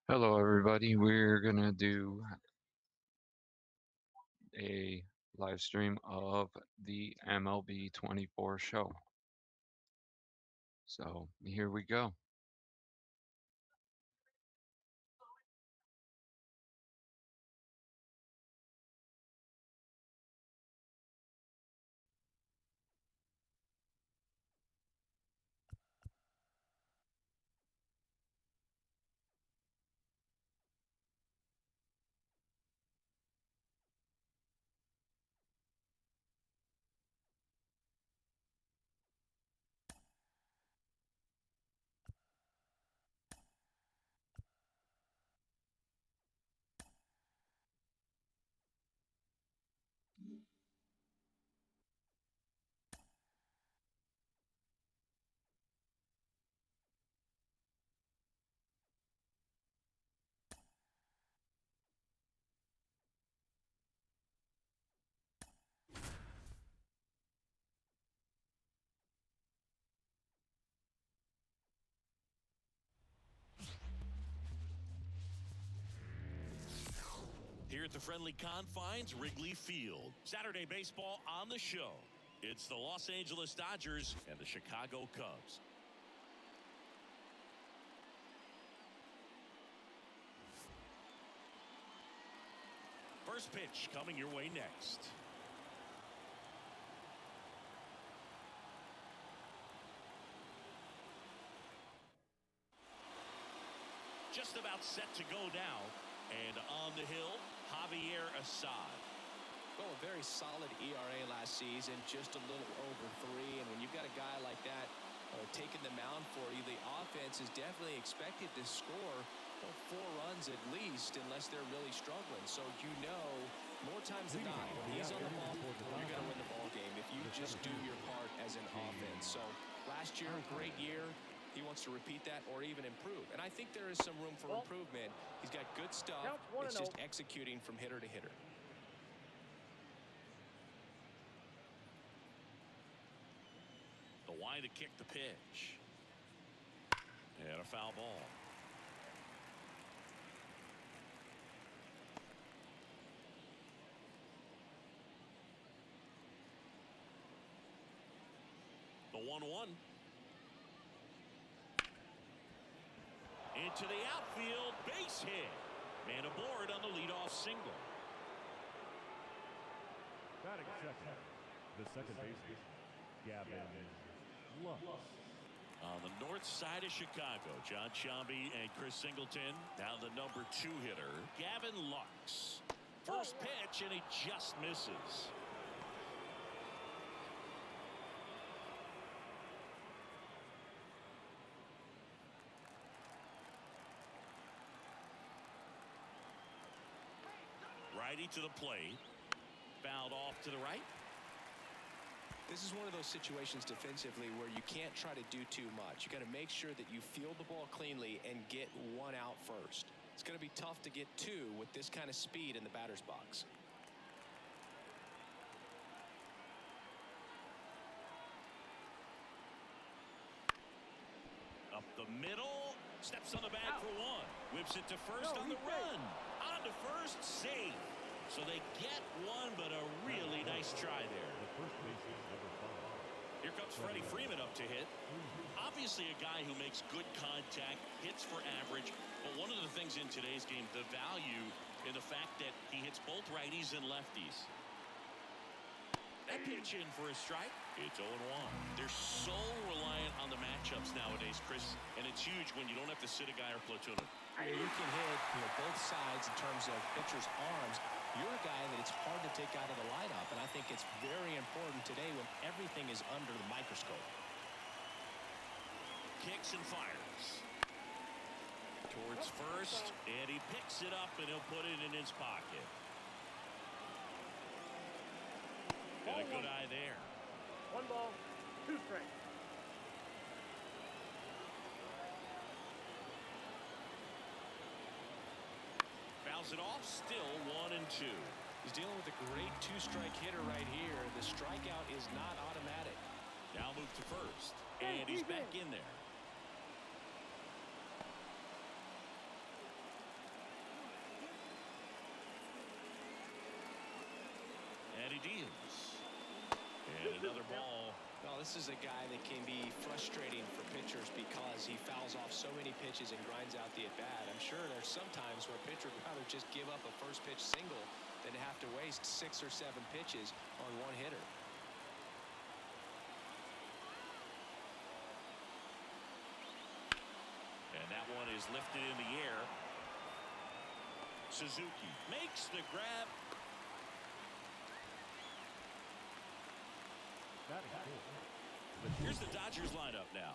Hello, everybody. We're gonna do a live stream of the MLB 24 show. So here we go. Here at the friendly confines, Wrigley Field. Saturday baseball on the show. It's the Los Angeles Dodgers and the Chicago Cubs. First pitch coming your way next. Just about set to go now. And on the hill, Javier Assad. Well, a very solid ERA last season, just a little over 3. And when you've got a guy like that taking the mound for you, the offense is definitely expected to score 4 runs at least, unless they're really struggling. So more times than not, when he's on the ball, you're going to win the ball game if you just do your part as an offense. So last year, great year. He wants to repeat that or even improve. And I think there is some room for improvement. He's got good stuff. It's just executing from hitter to hitter. The line to kick the pitch. And a foul ball. The 1-1. Into the outfield, base hit. Man aboard on the leadoff single. Batting second, the second baseman, Gavin Lux. On the north side of Chicago, John Sciambi and Chris Singleton. Now the number 2 hitter, Gavin Lux. First pitch, and he just misses. Righty to the plate. Fouled off to the right. This is one of those situations defensively where you can't try to do too much. You got to make sure that you field the ball cleanly and get 1 out first. It's going to be tough to get 2 with this kind of speed in the batter's box. Up the middle. Steps on the bag for 1. Whips it to first on the run. On to first, safe. So they get 1, but a really nice try there. The first baseman, number 5. Here comes Freddie Freeman up to hit. Obviously a guy who makes good contact, hits for average. But one of the things in today's game, the value in the fact that he hits both righties and lefties. That pitch in for a strike. It's 0-1. They're so reliant on the matchups nowadays, Chris, and it's huge when you don't have to sit a guy or platoon him. You can hit both sides in terms of pitchers' arms. You're a guy that it's hard to take out of the lineup, and I think it's very important today when everything is under the microscope. Kicks and fires. Towards first, and he picks it up, and he'll put it in his pocket. And a good eye there. 1 ball, 2 strikes. Fouls it off, still 1-2. He's dealing with a great 2-strike hitter right here. The strikeout is not automatic. Now move to first, and he's back in there. another ball. Well, this is a guy that can be frustrating for pitchers because he fouls off so many pitches and grinds out the at-bat. I'm sure there's some times where a pitcher would rather just give up a first pitch single than to have to waste 6 or 7 pitches on one hitter. And that one is lifted in the air. Suzuki makes the grab. Batting fourth. Here's the Dodgers lineup now.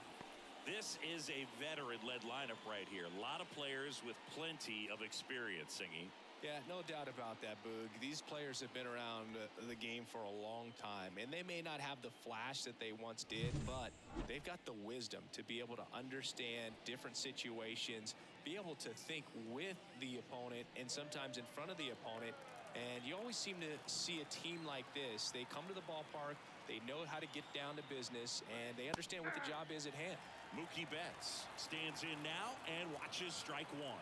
This is a veteran-led lineup right here. A lot of players with plenty of experience, Singy. Yeah, no doubt about that, Boog. These players have been around the game for a long time, and they may not have the flash that they once did, but they've got the wisdom to be able to understand different situations, be able to think with the opponent and sometimes in front of the opponent. And you always seem to see a team like this. They come to the ballpark, they know how to get down to business, and they understand what the job is at hand. Mookie Betts stands in now and watches strike one.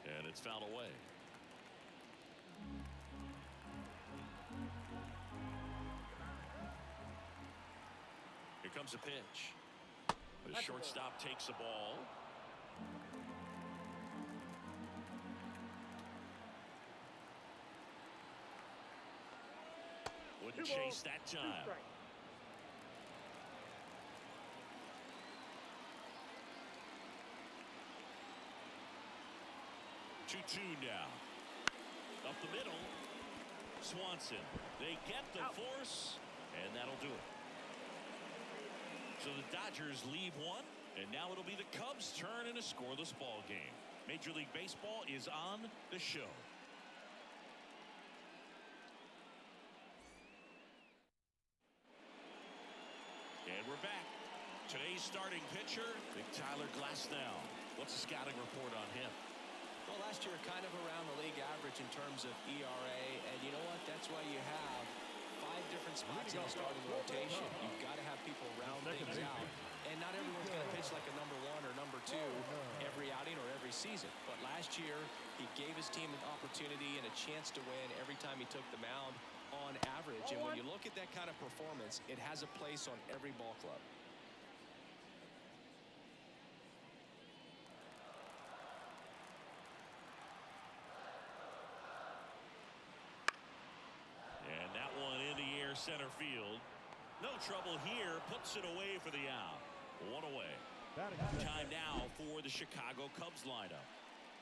And it's fouled away. Here comes a pitch. The shortstop takes the ball. Wouldn't chase that time. 2-2 now. Up the middle. Swanson. They get the force, and that'll do it. So the Dodgers leave one, and now it'll be the Cubs' turn in a scoreless ball game. Major League Baseball is on the show. And we're back. Today's starting pitcher, Tyler Glasnow. What's the scouting report on him? Well, last year kind of around the league average in terms of ERA, and you know what? That's why you have 5 different spots in the starting rotation. You've got to have people round things out, and not everyone's going to pitch like a number 1 or number 2 every outing or every season. But last year, he gave his team an opportunity and a chance to win every time he took the mound on average. And when you look at that kind of performance, it has a place on every ball club. And that one in the air center field. No trouble here. Puts it away for the out. 1 away. Time now for the Chicago Cubs lineup.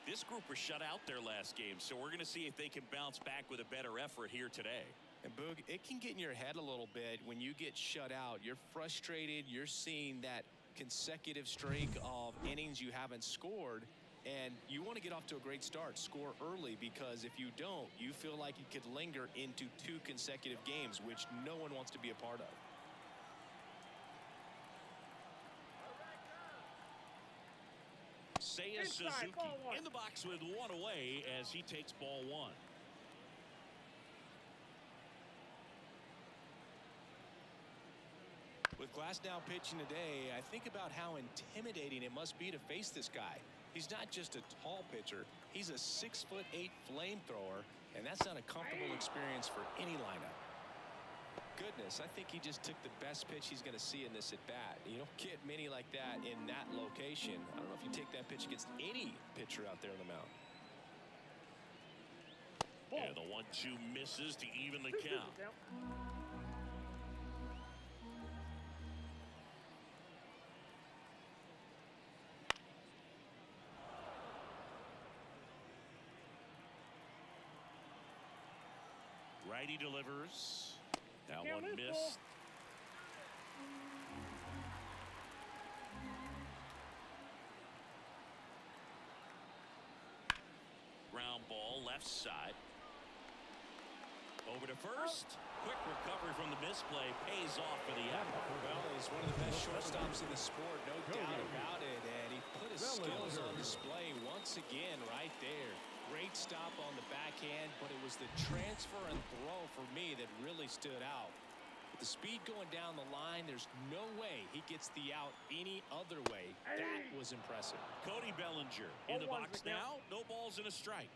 This group was shut out their last game, so we're going to see if they can bounce back with a better effort here today. And Boog, it can get in your head a little bit when you get shut out. You're frustrated. You're seeing that consecutive streak of innings you haven't scored, and you want to get off to a great start, score early, because if you don't, you feel like it could linger into 2 consecutive games, which no one wants to be a part of. Seiya Suzuki in the box with 1 away as he takes ball 1. With Glasnow pitching today, I think about how intimidating it must be to face this guy. He's not just a tall pitcher, he's a 6'8" flamethrower, and that's not a comfortable experience for any lineup. Goodness, I think he just took the best pitch he's going to see in this at-bat. You don't get many like that in that location. I don't know if you take that pitch against any pitcher out there on the mound. And the 1-2 misses to even the count. Righty delivers. That one missed. Ground ball left side. Over to first. Quick recovery from the misplay. Pays off for the out. Well, he's one of the best shortstops in the sport, no doubt about it. And he put his skills on display once again right there. Great stop on the backhand, but it was the transfer and throw for me that really stood out. With the speed going down the line, there's no way he gets the out any other way. That was impressive. Cody Bellinger in the box now. No balls and a strike.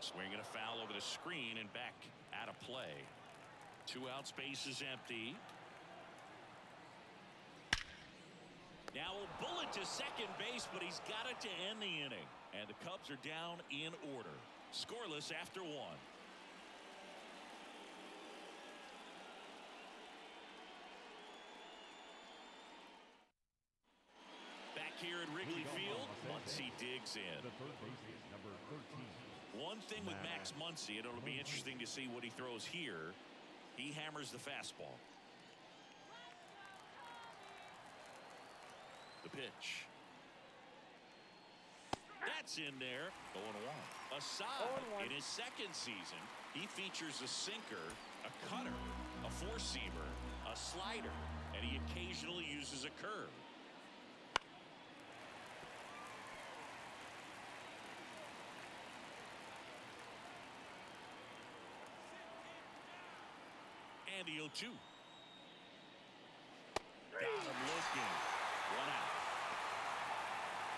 Swinging a foul over the screen and back out of play. 2 outs, base is empty. Now a bullet to second base, but he's got it to end the inning. And the Cubs are down in order. Scoreless after 1. Back here at Wrigley Field, Muncy digs in. The third baseman, number 13. One thing with Max Muncy, and it'll be interesting to see what he throws here. He hammers the fastball. The pitch. That's in there. 0-1. Assad, in his second season, he features a sinker, a cutter, a four-seamer, a slider, and he occasionally uses a curve. And the 0-2. Got him looking. 1 out.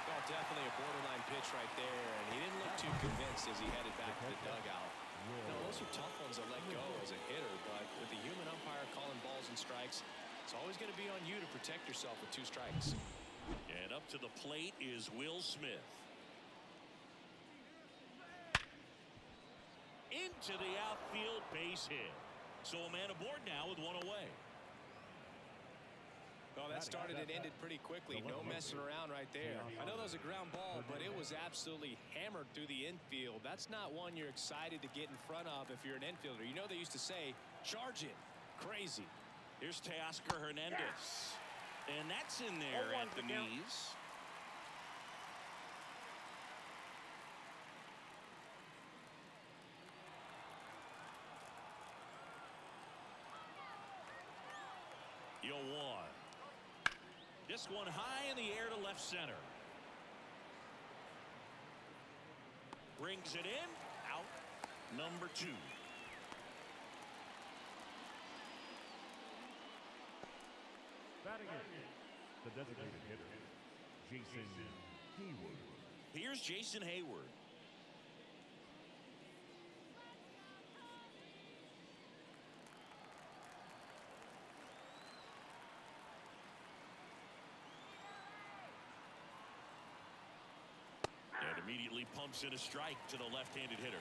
Well, definitely a borderline pitch right there, and he didn't look too convinced as he headed back to the dugout. Now, those are tough ones to let go as a hitter, but with the human umpire calling balls and strikes, it's always going to be on you to protect yourself with 2 strikes. And up to the plate is Will Smith. Into the outfield, base hit. So a man aboard now with 1 away. Well, that started and ended pretty quickly. No messing around right there. I know that was a ground ball, but it was absolutely hammered through the infield. That's not one you're excited to get in front of if you're an infielder. You know they used to say, charge it. Crazy. Here's Teoscar Hernandez. And that's in there at the knees. Yo, 1. This one high in the air to left center. Brings it in. Out. Number 2. Batting in, the designated hitter, Jason Hayward. Here's Jason Hayward. And immediately pumps in a strike to the left-handed hitter.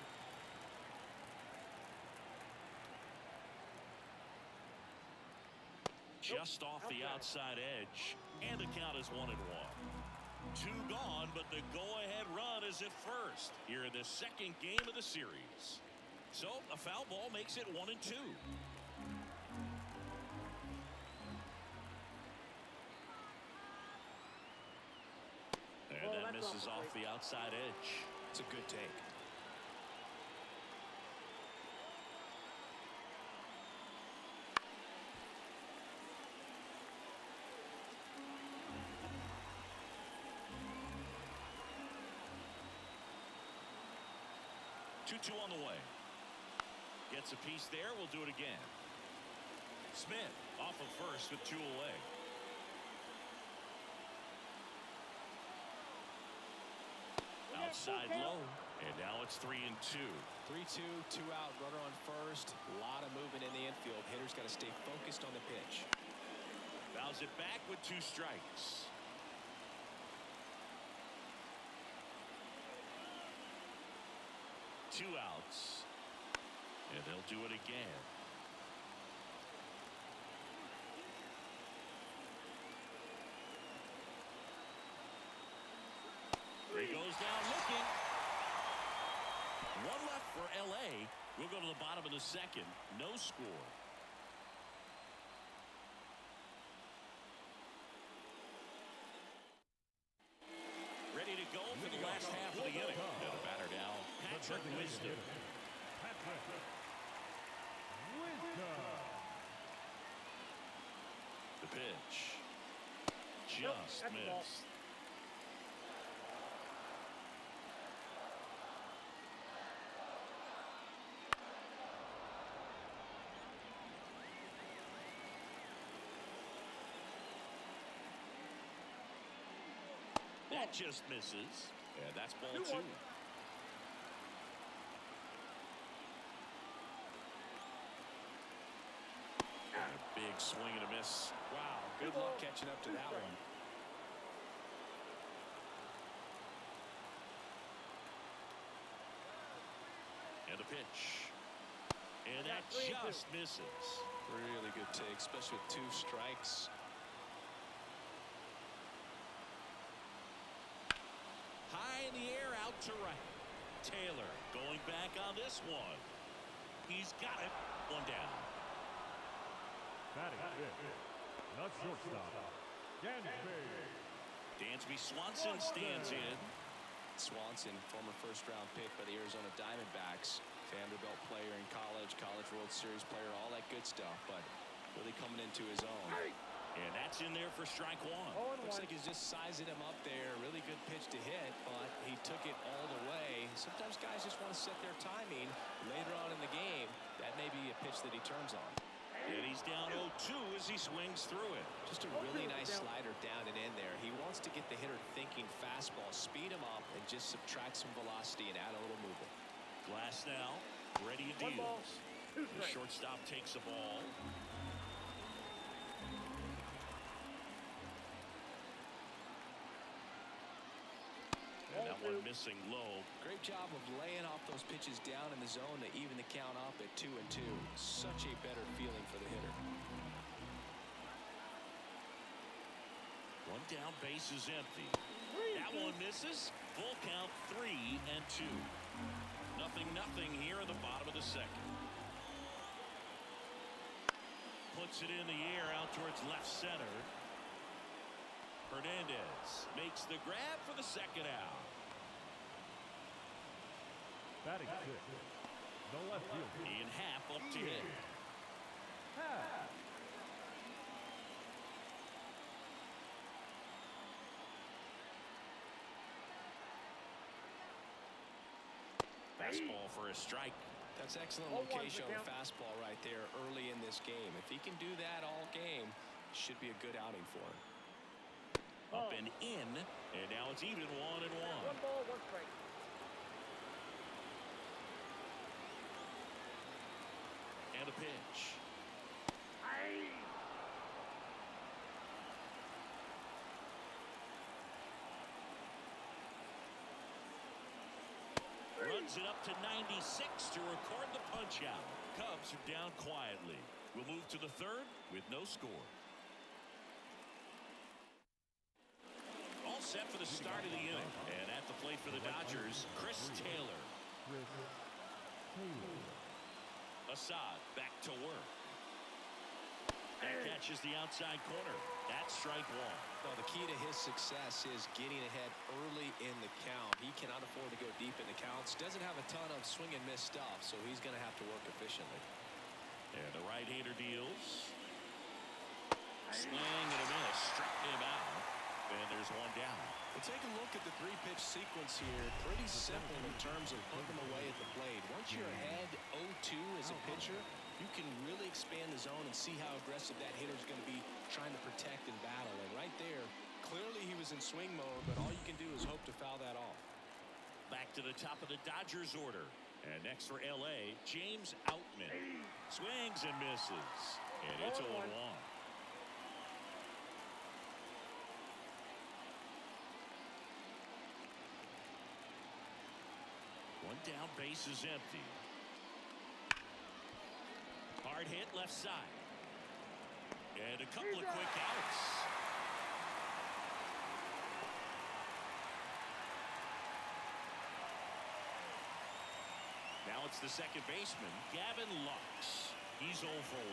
Just off the outside edge, and the count is 1-1. 2 gone, but the go-ahead run is at first here in the second game of the series. So a foul ball makes it 1-2. And that misses off the outside edge. It's a good take. Two on the way. Gets a piece there. We'll do it again. Smith off of first with 2 away. Outside low. And now it's 3-2. 3-2, 2 out, runner on first. A lot of movement in the infield. Hitter's got to stay focused on the pitch. Fouls it back with 2 strikes. Two outs. And they'll do it again. He goes down looking. 1 left for LA. We'll go to the bottom of the second. No score. Ready to go for the last half of the inning. And the batter now, Patrick Wisdom. The pitch. Just missed. That just misses. And that's ball 2. Swing and a miss. Wow, good luck catching up to that one. And a pitch. And that just misses. Really good take, especially with 2 strikes. High in the air, out to right. Taylor going back on this one. He's got it. One down. Batting fifth, the shortstop, Dansby Swanson stands in. Swanson, former first-round pick by the Arizona Diamondbacks. Vanderbilt player in college, College World Series player, all that good stuff, but really coming into his own. And that's in there for strike one. Looks like he's just sizing him up there. Really good pitch to hit, but he took it all the way. Sometimes guys just want to set their timing later on in the game. That may be a pitch that he turns on. And he's down 0-2 as he swings through it. Just a really nice slider down and in there. He wants to get the hitter thinking fastball, speed him up, and just subtract some velocity and add a little movement. Glass now, ready to deal. The shortstop takes a ball. And that one missing low. Great job of laying off those pitches down in the zone to even the count up at 2-2. Such a better feeling for the hitter. One down, base is empty. That one misses. Full count, 3-2. 0-0 here in the bottom of the second. Puts it in the air out towards left center. Hernandez makes the grab for the second out. batting sixth, the left fielder, Ian Happ up to hit. Fastball for a strike. That's excellent location on fastball right there early in this game. If he can do that all game, should be a good outing for him. Up and in, and now it's even 1-1. 1 ball, 1 strike. And a pitch. Runs it up to 96 to record the punch out. Cubs are down quietly. We'll move to the third with no score. All set for the start of the inning. And at the plate for the Dodgers, Chris Taylor. Assad back to work. That catches the outside corner. That's strike one. Well, the key to his success is getting ahead early in the count. He cannot afford to go deep in the counts. Doesn't have a ton of swing and miss stuff, so he's going to have to work efficiently. And the right-hander deals. Swing and a miss. Struck him out. And there's one down. We'll take a look at the 3-pitch sequence here. Pretty simple in terms of putting them away at the plate. Once you're ahead 0-2 as a pitcher, you can really expand the zone and see how aggressive that hitter is going to be trying to protect and battle. And right there, clearly he was in swing mode, but all you can do is hope to foul that off. Back to the top of the Dodgers order. And next for L.A., James Outman. Swings and misses. And it's 0-1. One down, base is empty. Hard hit left side. And a couple of quick outs. Now it's the second baseman, Gavin Lux. He's 0 for 1.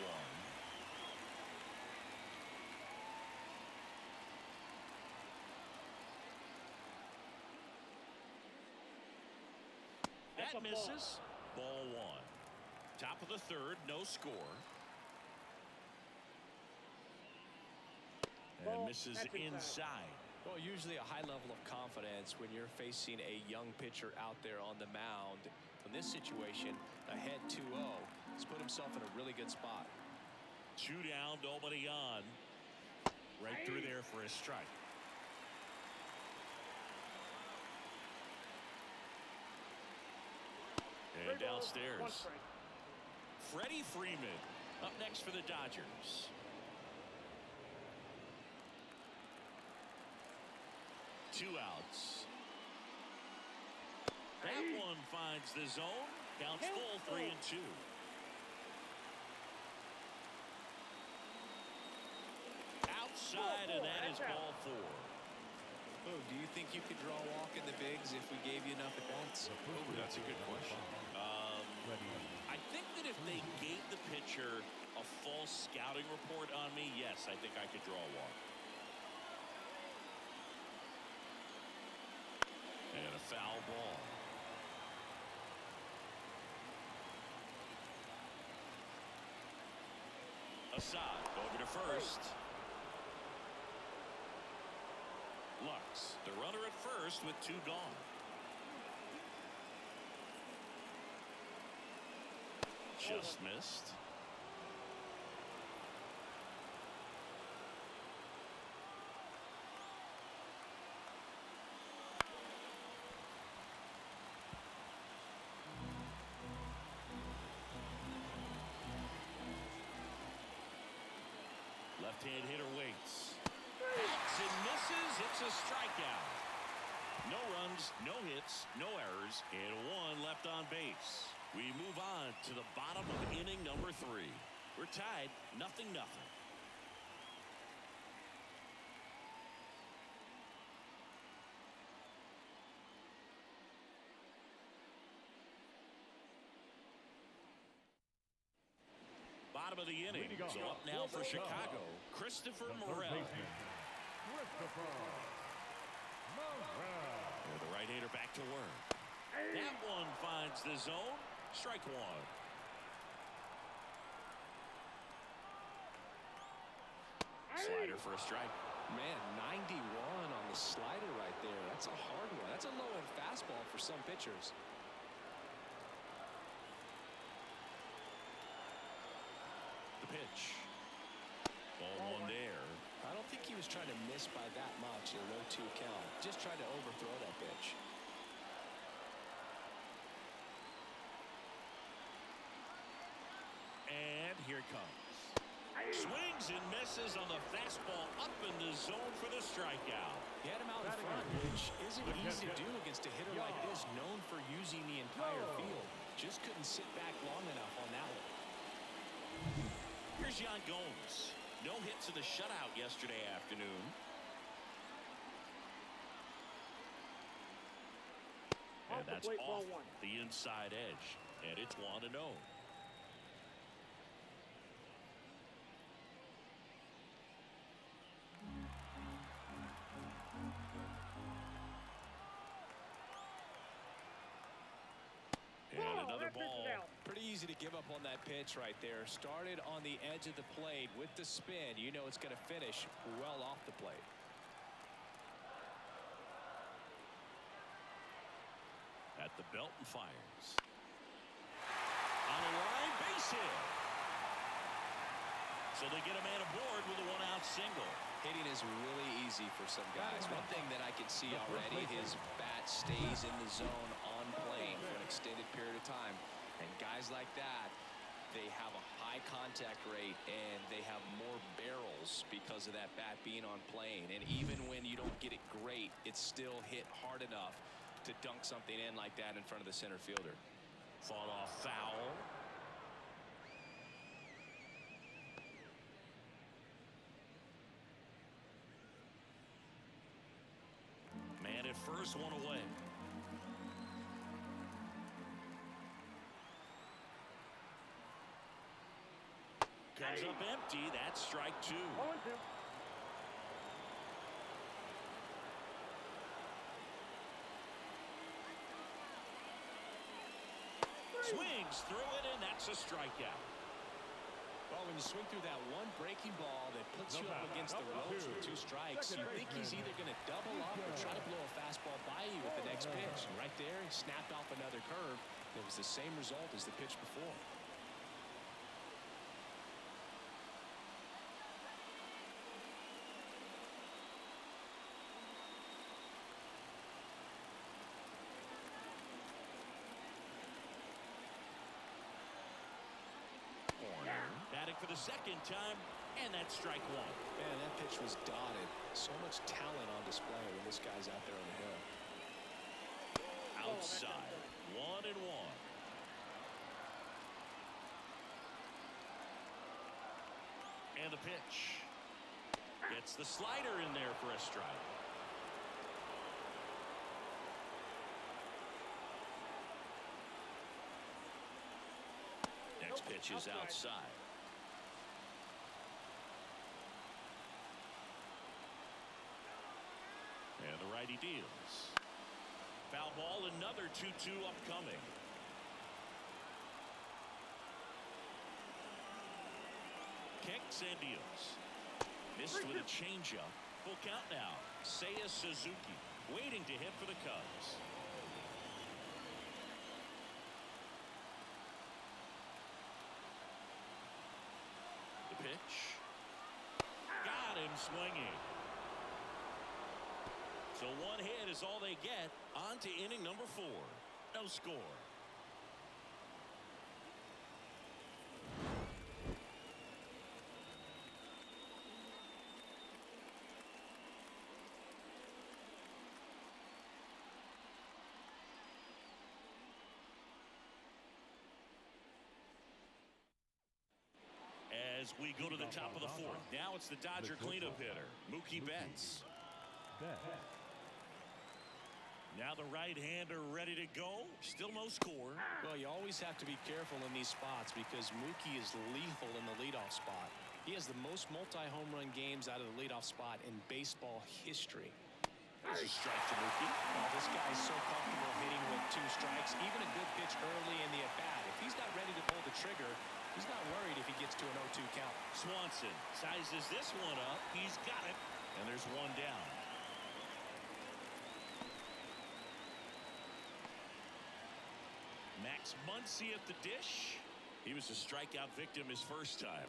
That misses. Ball one. Top of the third, no score. And misses inside. Well, usually a high level of confidence when you're facing a young pitcher out there on the mound. In this situation, ahead 2-0, he's put himself in a really good spot. 2 down, nobody on. Right through there for a strike. And downstairs, Freddie Freeman up next for the Dodgers. 2 outs. That one finds the zone. Counts full, 3-2. Outside, and that is ball 4. Oh, do you think you could draw a walk in the bigs if we gave you enough at bats? Oh, that's a good question. I think that if they gave the pitcher a false scouting report on me, yes, I think I could draw a walk. And a foul ball. Assad over to first. Lux, the runner at first with 2 gone. Just missed. Left-hand hitter waits. Hits and misses. It's a strikeout. No runs, no hits, no errors, and 1 left on base. We move on to the bottom of inning number 3. We're tied, 0-0. Bottom of the inning. So up now for Chicago, Christopher Morel. Christopher Morel. The right-hander back to work. That one finds the zone. Strike 1. Slider for a strike. Man, 91 on the slider right there. That's a hard one. That's a low-end fastball for some pitchers. The pitch. Ball 1 there. I don't think he was trying to miss by that much in a low 2 count. Just trying to overthrow that pitch. And here it comes. Swings and misses on the fastball up in the zone for the strikeout. He had him out in front, which isn't easy to do against a hitter like this, known for using the entire field. Just couldn't sit back long enough on that one. Here's Yan Gomes. No hits in the shutout yesterday afternoon. And that's off the inside edge. And it's 1-0. And another ball. Pretty easy to give up on that pitch right there. Started on the edge of the plate with the spin. You know it's going to finish well off the plate. At the belt and fires. On the line, base hit. So they get a man aboard with a 1-out single. Hitting is really easy for some guys. One thing that I can see already, his bat stays in the zone on plane for an extended period of time. And guys like that, they have a high contact rate and they have more barrels because of that bat being on plane. And even when you don't get it great, it's still hit hard enough to dunk something in like that in front of the center fielder. Fought off foul. Man at first, 1 away. Comes up empty. That's strike 2. Swings through it, and that's a strikeout. Well, when you swing through that one breaking ball that puts you up against the ropes with 2 strikes, you think he's either going to double up or try to blow a fastball by you with the next pitch. And right there, he snapped off another curve. It was the same result as the pitch before. Batting for the second time, and that's strike 1. Man, that pitch was dotted. So much talent on display when this guy's out there on the hill. Outside, 1-1. And the pitch. Gets the slider in there for a strike. Next pitch is outside. And the righty deals. Foul ball, another 2-2 upcoming. Kicks and deals. Missed with a changeup. Full count now. Seiya Suzuki waiting to hit for the Cubs. The pitch. Got him swinging. So one hit is all they get. On to inning number 4. No score. As we go to the top of the 4th, now it's the Dodger cleanup hitter, Mookie Betts. Now the right-hander ready to go. Still no score. Well, you always have to be careful in these spots because Mookie is lethal in the leadoff spot. He has the most multi-home run games out of the leadoff spot in baseball history. There's a strike to Mookie. Well, this guy is so comfortable hitting with 2 strikes. Even a good pitch early in the at-bat. If he's not ready to pull the trigger, he's not worried if he gets to an 0-2 count. Swanson sizes this one up. He's got it. And there's one down. Max Muncy at the dish. He was a strikeout victim his first time.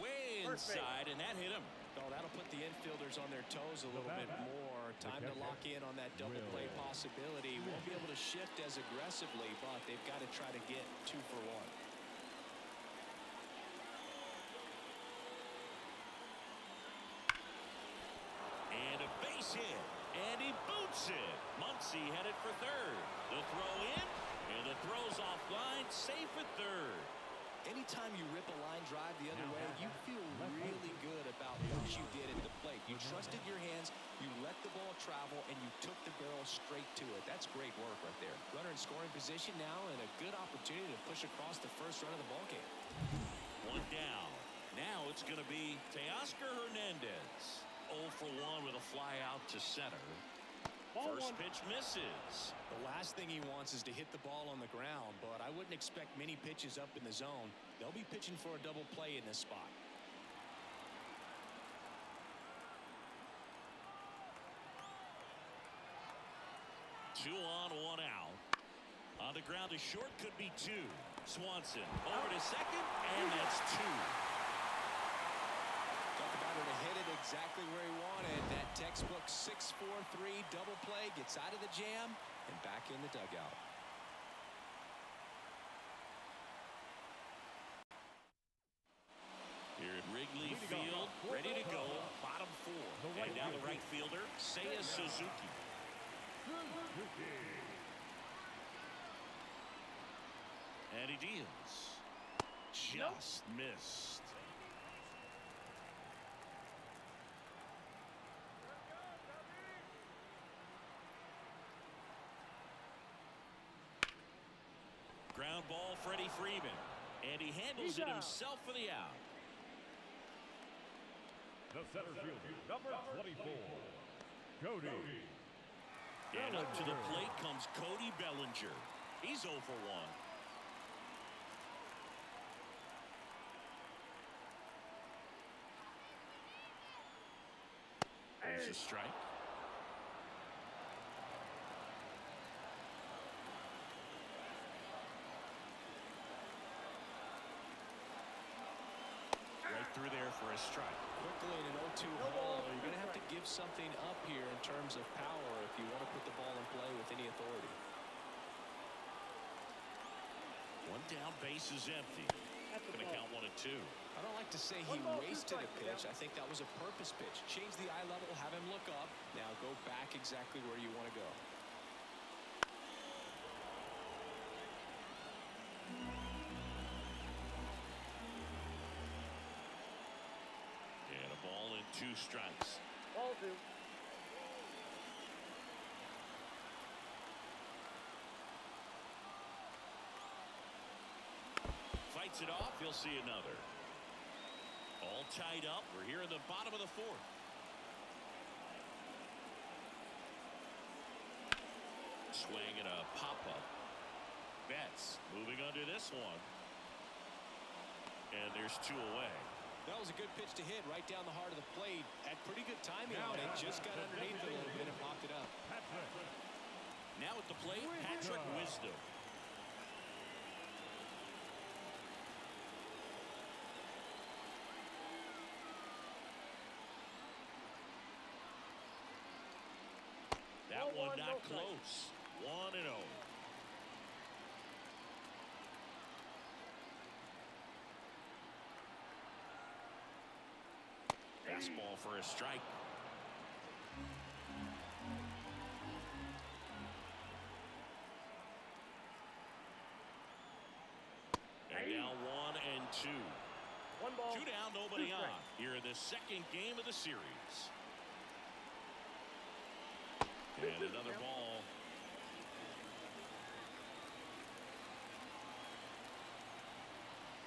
Way inside, and that hit him. Oh, that'll put the infielders on their toes a little bit more. Time to lock in on that double play possibility. Won't be able to shift as aggressively, but they've got to try to get 2 for 1. And a base hit. And he boots it. Muncy headed for third. The throw in. And the throw's offline. Safe at third. Anytime you rip a line drive the other way, you feel really good about what you did at the plate. You trusted your hands, you let the ball travel, and you took the barrel straight to it. That's great work right there. Runner in scoring position now, and a good opportunity to push across the first run of the ball game. One down. Now it's going to be Teoscar Hernandez. 0 for 1 with a fly out to center. First pitch misses. The last thing he wants is to hit the ball on the ground, but I wouldn't expect many pitches up in the zone. They'll be pitching for a double play in this spot. Two on, 1 out. On the ground, a short could be 2. Swanson over to second, and that's 2. Talk about her to hit it exactly where he wanted. That textbook 6-4-3 double play, gets out of the jam and back in the dugout. Here at Wrigley Field, ready to go, bottom 4. And now the right fielder, Seiya Suzuki. And he deals. Just missed. Ground ball, Freddie Freeman. And he handles it himself for the out. The center fielder, number 24, Cody. And up to the plate comes Cody Bellinger. He's 0 for 1. There's a strike. Right through there for a strike. Quickly in an 0-2 ball, you're going to have to give something up here in terms of power if you want to put the ball in play with any authority. 1 down, base is empty. That's a Going to ball. count 1-2. I don't like to say he 1 ball, 2 wasted a strikes, pitch. Miguel. I think that was a purpose pitch. Change the eye level, have him look up. Now go back exactly where you want to go. And a ball and 2 strikes. Ball 2. Fights it off. He'll see another. All tied up. We're here in the bottom of the 4th. Swing and a pop-up. Betts moving under this one. And there's 2 away. That was a good pitch to hit right down the heart of the plate. Had pretty good timing on it. Just got underneath it a little bit and popped it up. Now at the plate, Patrick Wisdom. That Ball one 1, not no strike. close. 1-0. Fastball for a strike. And now 1-2. 1 ball. 2 down, nobody 2 on. strikes. Here in the 2nd game of the series. And another ball.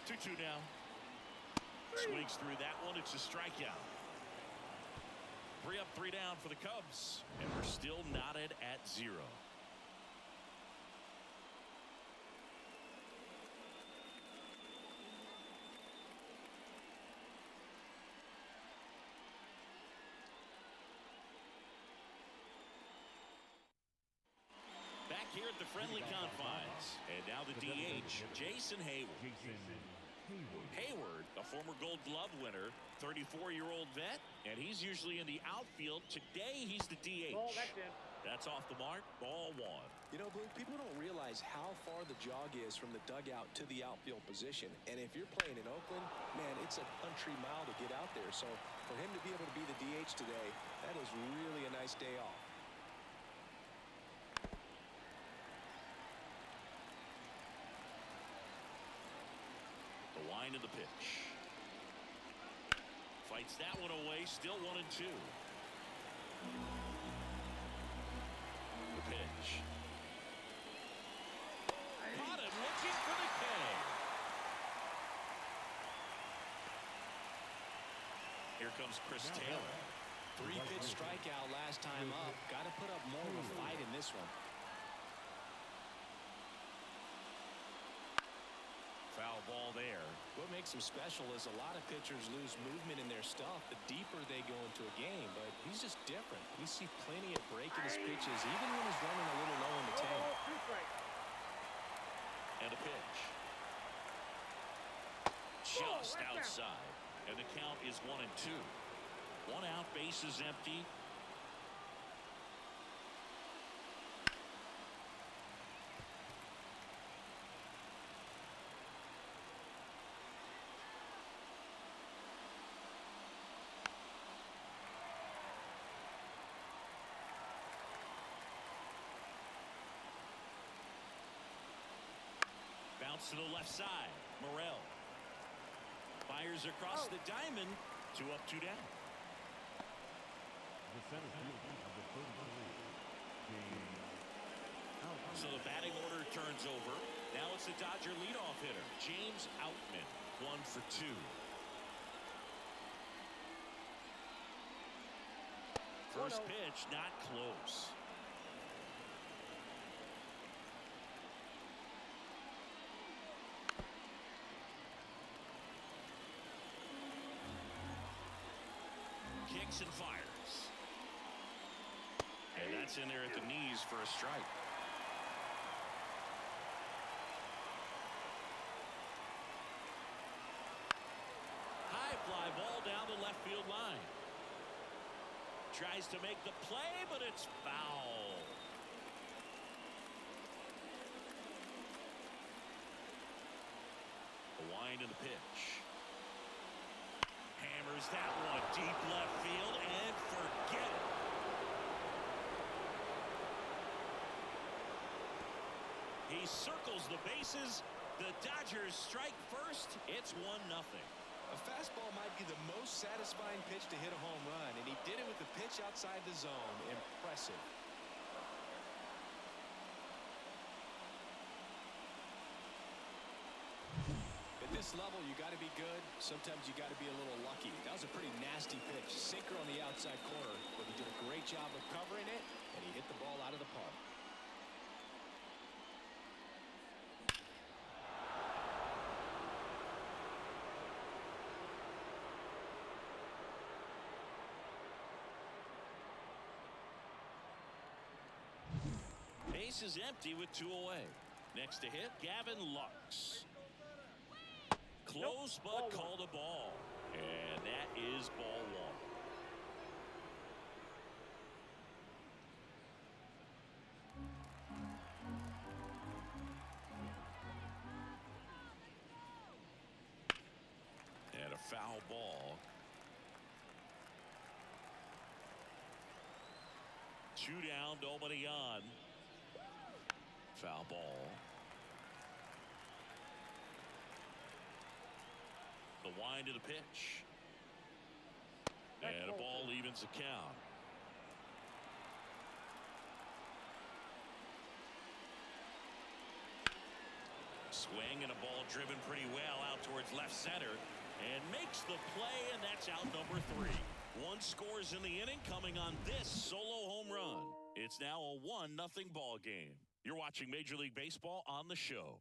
Two now. Swings through that one. It's a strikeout. 3 up, 3 down for the Cubs. And we're still knotted at 0. Back here at the friendly confines. And now the DH, Jason Hayward. Hayward, a former Gold Glove winner, 34-year-old vet, and he's usually in the outfield. Today, he's the DH. Ball, that's in. That's off the mark. Ball 1. You know, Blue, people don't realize how far the jog is from the dugout to the outfield position. And if you're playing in Oakland, man, it's a country mile to get out there. So for him to be able to be the DH today, that is really a nice day off. The line of the pitch. Fights that one away. Still 1-2. The pitch. Caught him looking for the K. Here comes Chris Taylor. 3-pitch strikeout last time up. Got to put up more of a fight in this one. Foul ball there. What makes him special is a lot of pitchers lose movement in their stuff the deeper they go into a game, but he's just different. We see plenty of breaking his pitches, even when he's running a little low in the 1 tank. ball, 2 strikes. And a pitch. Just right there. outside. And the count is 1-2. 1 out, base is empty. Bounce to the left side. Morel fires across the diamond. 2 up, 2 down. The center fielder, number 33, James Outman. So the batting order turns over. Now it's the Dodger leadoff hitter, James Outman. 1 for 2. First 1-0. pitch, not close. Kicks and fires. And that's in there at the knees for a strike. High fly ball down the left field line. Tries to make the play, but it's foul. wind in the pitch. Hammers that one deep left field and forget it. He circles the bases. The Dodgers strike first. It's 1-0. A fastball might be the most satisfying pitch to hit a home run, and he did it with the pitch outside the zone. Impressive. At this level, you got to be good. Sometimes you got to be a little lucky. That was a pretty nasty pitch. Sinker on the outside corner, but he did a great job of covering it, and he hit the ball out of the park. Base is empty with 2 away. Next to hit, Gavin Lux. Close, but called a ball. And that is ball 1. And a foul ball. 2 down, nobody on. Foul ball. The wind of the pitch. And a ball evens the count. Swing and a ball driven pretty well out towards left center. And makes the play, and that's out number 3. 1 scores in the inning coming on this solo home run. It's now a 1-0 ball game. You're watching Major League Baseball on the show.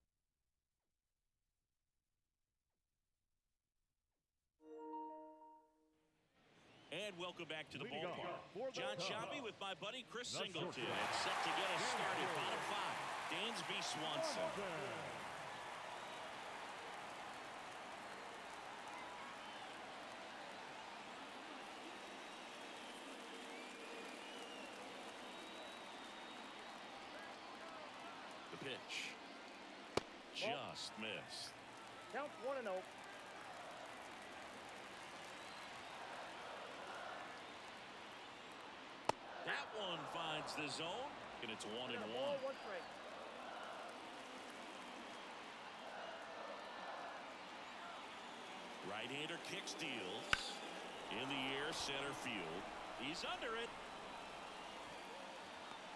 And welcome back to the ballpark. John Shambi with my buddy Chris Singleton. It's set to get us started. Bottom 5, Dansby Swanson. The pitch. Just missed. Count 1-0. That one finds the zone, and it's 1-1. Ball, 1 strike. Right-hander kick steals. In the air, center field. He's under it.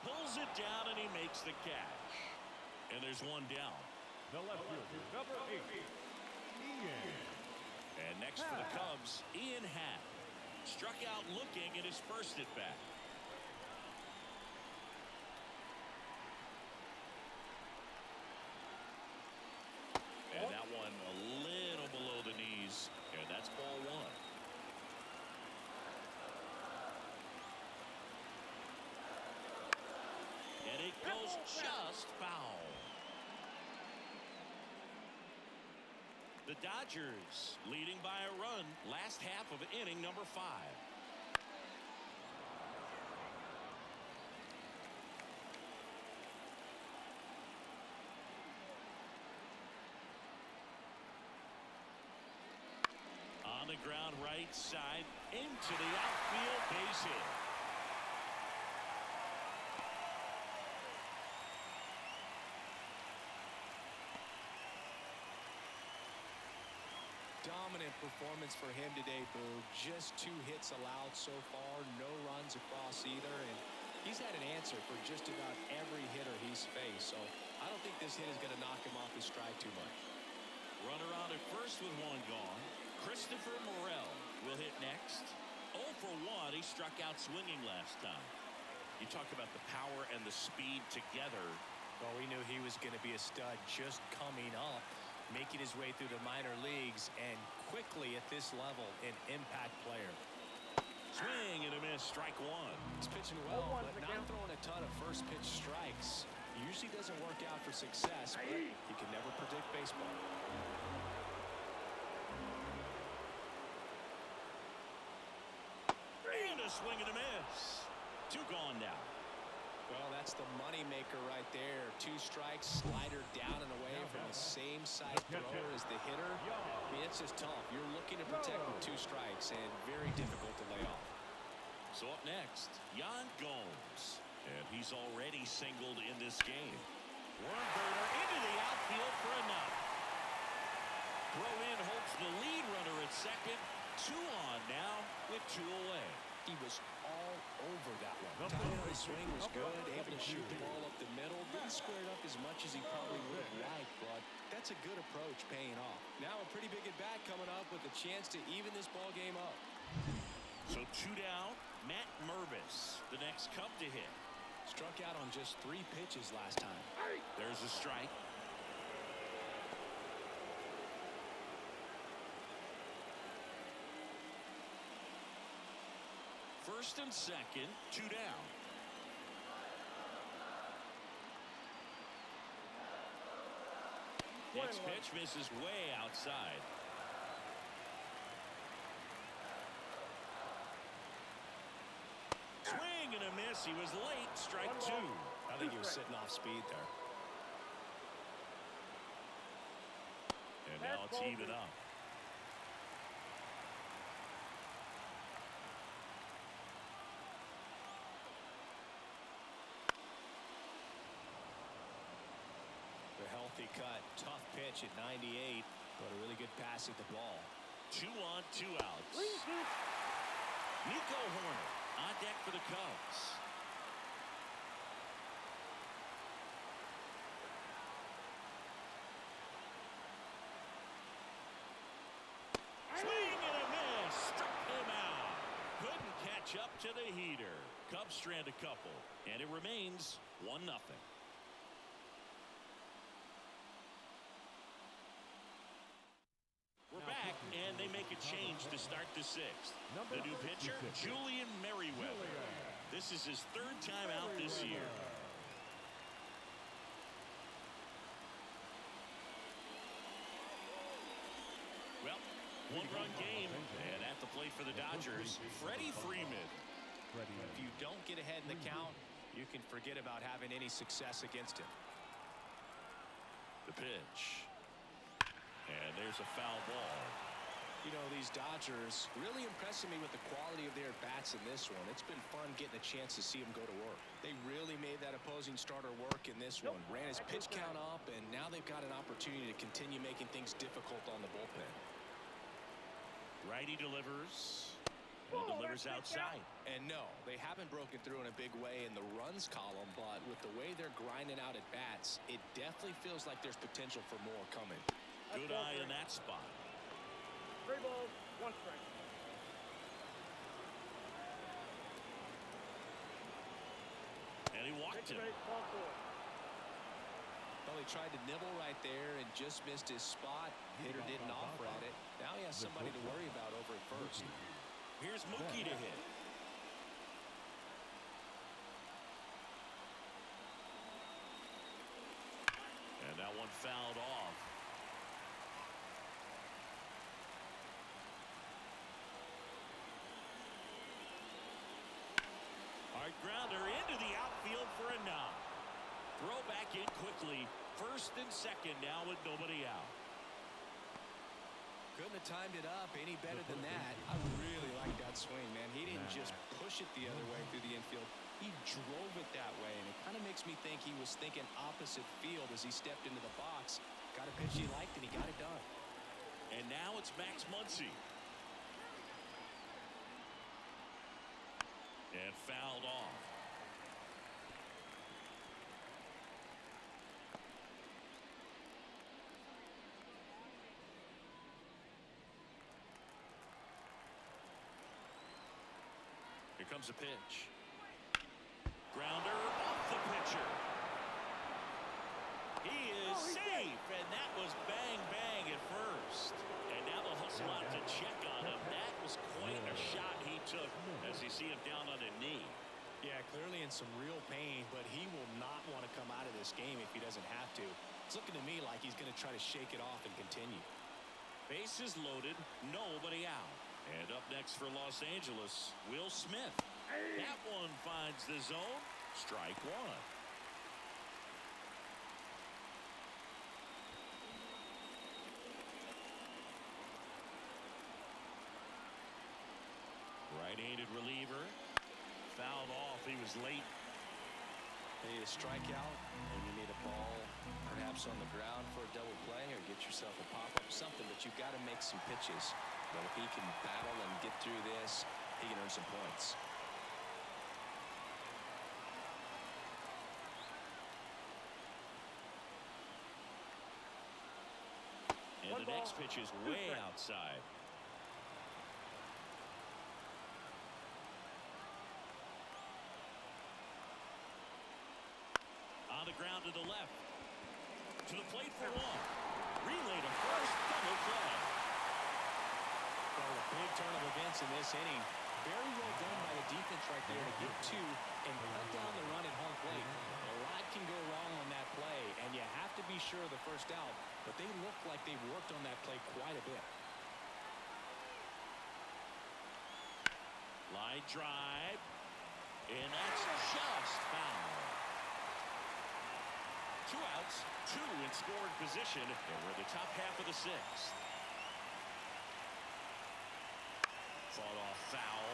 Pulls it down, and he makes the catch. And there's 1 down. The left fielder, number 8, Ian. And next for the Cubs, Ian Happ. Struck out looking at his first at bat. And that one a little below the knees. And that's ball 1. And it goes just foul. The Dodgers leading by a run last half of inning number 5. On the ground right side into the outfield, base hit. Dominant performance for him today, Boo. Just 2 hits allowed so far, no runs across either, and he's had an answer for just about every hitter he's faced. So I don't think this hit is going to knock him off his stride too much. Runner on at first with 1 gone. Christopher Morel will hit next. 0 for 1. He struck out swinging last time. You talk about the power and the speed together. Well, we knew he was going to be a stud just coming up, making his way through the minor leagues, and quickly at this level, an impact player. Swing and a miss, strike 1. He's pitching well, but not throwing a ton of first pitch strikes. Usually doesn't work out for success, but you can never predict baseball. And a swing and a miss. 2 gone now. Well, that's the money maker right there. 2 strikes, slider down and away from the same side thrower as the hitter. I mean, it's just tough. You're looking to protect with 2 strikes and very difficult to lay off. So up next, Yan Gomes. And he's already singled in this game. Warren Burner into the outfield for a knock. Throw in holds the lead runner at second. 2 on now with 2 away. He was all over that one. Timing of the swing was good, able to shoot the ball up the middle. Didn't square it up as much as he probably would have liked, but that's a good approach paying off. Now a pretty big at-bat coming up with a chance to even this ball game up. So 2 down, Matt Mervis, the next Cub to hit. Struck out on just 3 pitches last time. There's a strike. First and second, 2 down. Next pitch misses way outside. Swing and a miss. He was late. Strike 2. I think he was sitting off speed there. And now it's even up. The healthy cut, tough pitch at 98, but a really good pass at the ball. 2 on, 2 outs. Nico Horner on deck for the Cubs. Swing and a miss. Struck him out. Couldn't catch up to the heater. Cubs strand a couple, and it remains 1-0. We're back, and they make a change to start the 6th. The new pitcher, Julian Merriweather. This is his 3rd time out this year. Well, 1-run game, and at the plate for the Dodgers, Freddie Freeman. If you don't get ahead in the count, you can forget about having any success against him. The pitch. And there's a foul ball. You know, these Dodgers really impressing me with the quality of their bats in this one. It's been fun getting a chance to see them go to work. They really made that opposing starter work in this one. Ran his pitch count up, and now they've got an opportunity to continue making things difficult on the bullpen. Righty delivers. And delivers outside. And no, they haven't broken through in a big way in the runs column, but with the way they're grinding out at bats, it definitely feels like there's potential for more coming. Good eye in that spot. 3 balls, 1 strike. And he walked him. Ball 4. Well, he tried to nibble right there and just missed his spot. Hitter didn't offer at it. Now he has somebody to worry about over at first. Here's Mookie to hit. And that one fouled off. Hard grounder into the outfield for a knock. Throw back in quickly. 1st and 2nd now with nobody out. Couldn't have timed it up any better than that. I really like that swing, man. He didn't just push it the other way through the infield. He drove it that way, and it kind of makes me think he was thinking opposite field as he stepped into the box. Got a pitch he liked, and he got it done. And now it's Max Muncy. And fouled off. Here comes a pitch. Grounder off the pitcher. He is safe, and that was bang, bang at first. And now they'll hustle out to check on him. That was quite a shot he took as you see him down on a knee. Yeah, clearly in some real pain, but he will not want to come out of this game if he doesn't have to. It's looking to me like he's going to try to shake it off and continue. Bases loaded, nobody out. And up next for Los Angeles, Will Smith. That one finds the zone, Strike one. Right-handed reliever. Fouled off. He was late. You need a strikeout, and you need a ball perhaps on the ground for a double play, or get yourself a pop-up, something, but you've got to make some pitches. But if he can battle and get through this, he can earn some points. And the next pitch is way outside. On the ground to the left. To the plate for one. Relay to first. Double play. Well, a big turn of events in this inning. Very well done by the defense right there to get two and cut down the run at home plate. A lot can go wrong on that play, and you have to be sure of the first out, but they look like they've worked on that play quite a bit. Line drive. And that's just foul. 2 outs, 2 in scoring position, and we're in the top half of the 6th. Fought off foul.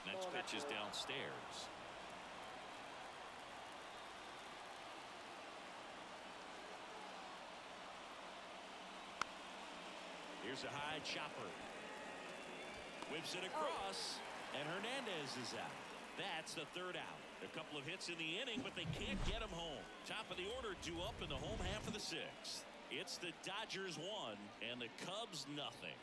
Next pitch is downstairs. Here's a high chopper. Whips it across, and Hernandez is out. That's the 3rd out. A couple of hits in the inning, but they can't get him home. Top of the order due up in the home half of the 6th. It's the Dodgers 1 and the Cubs nothing.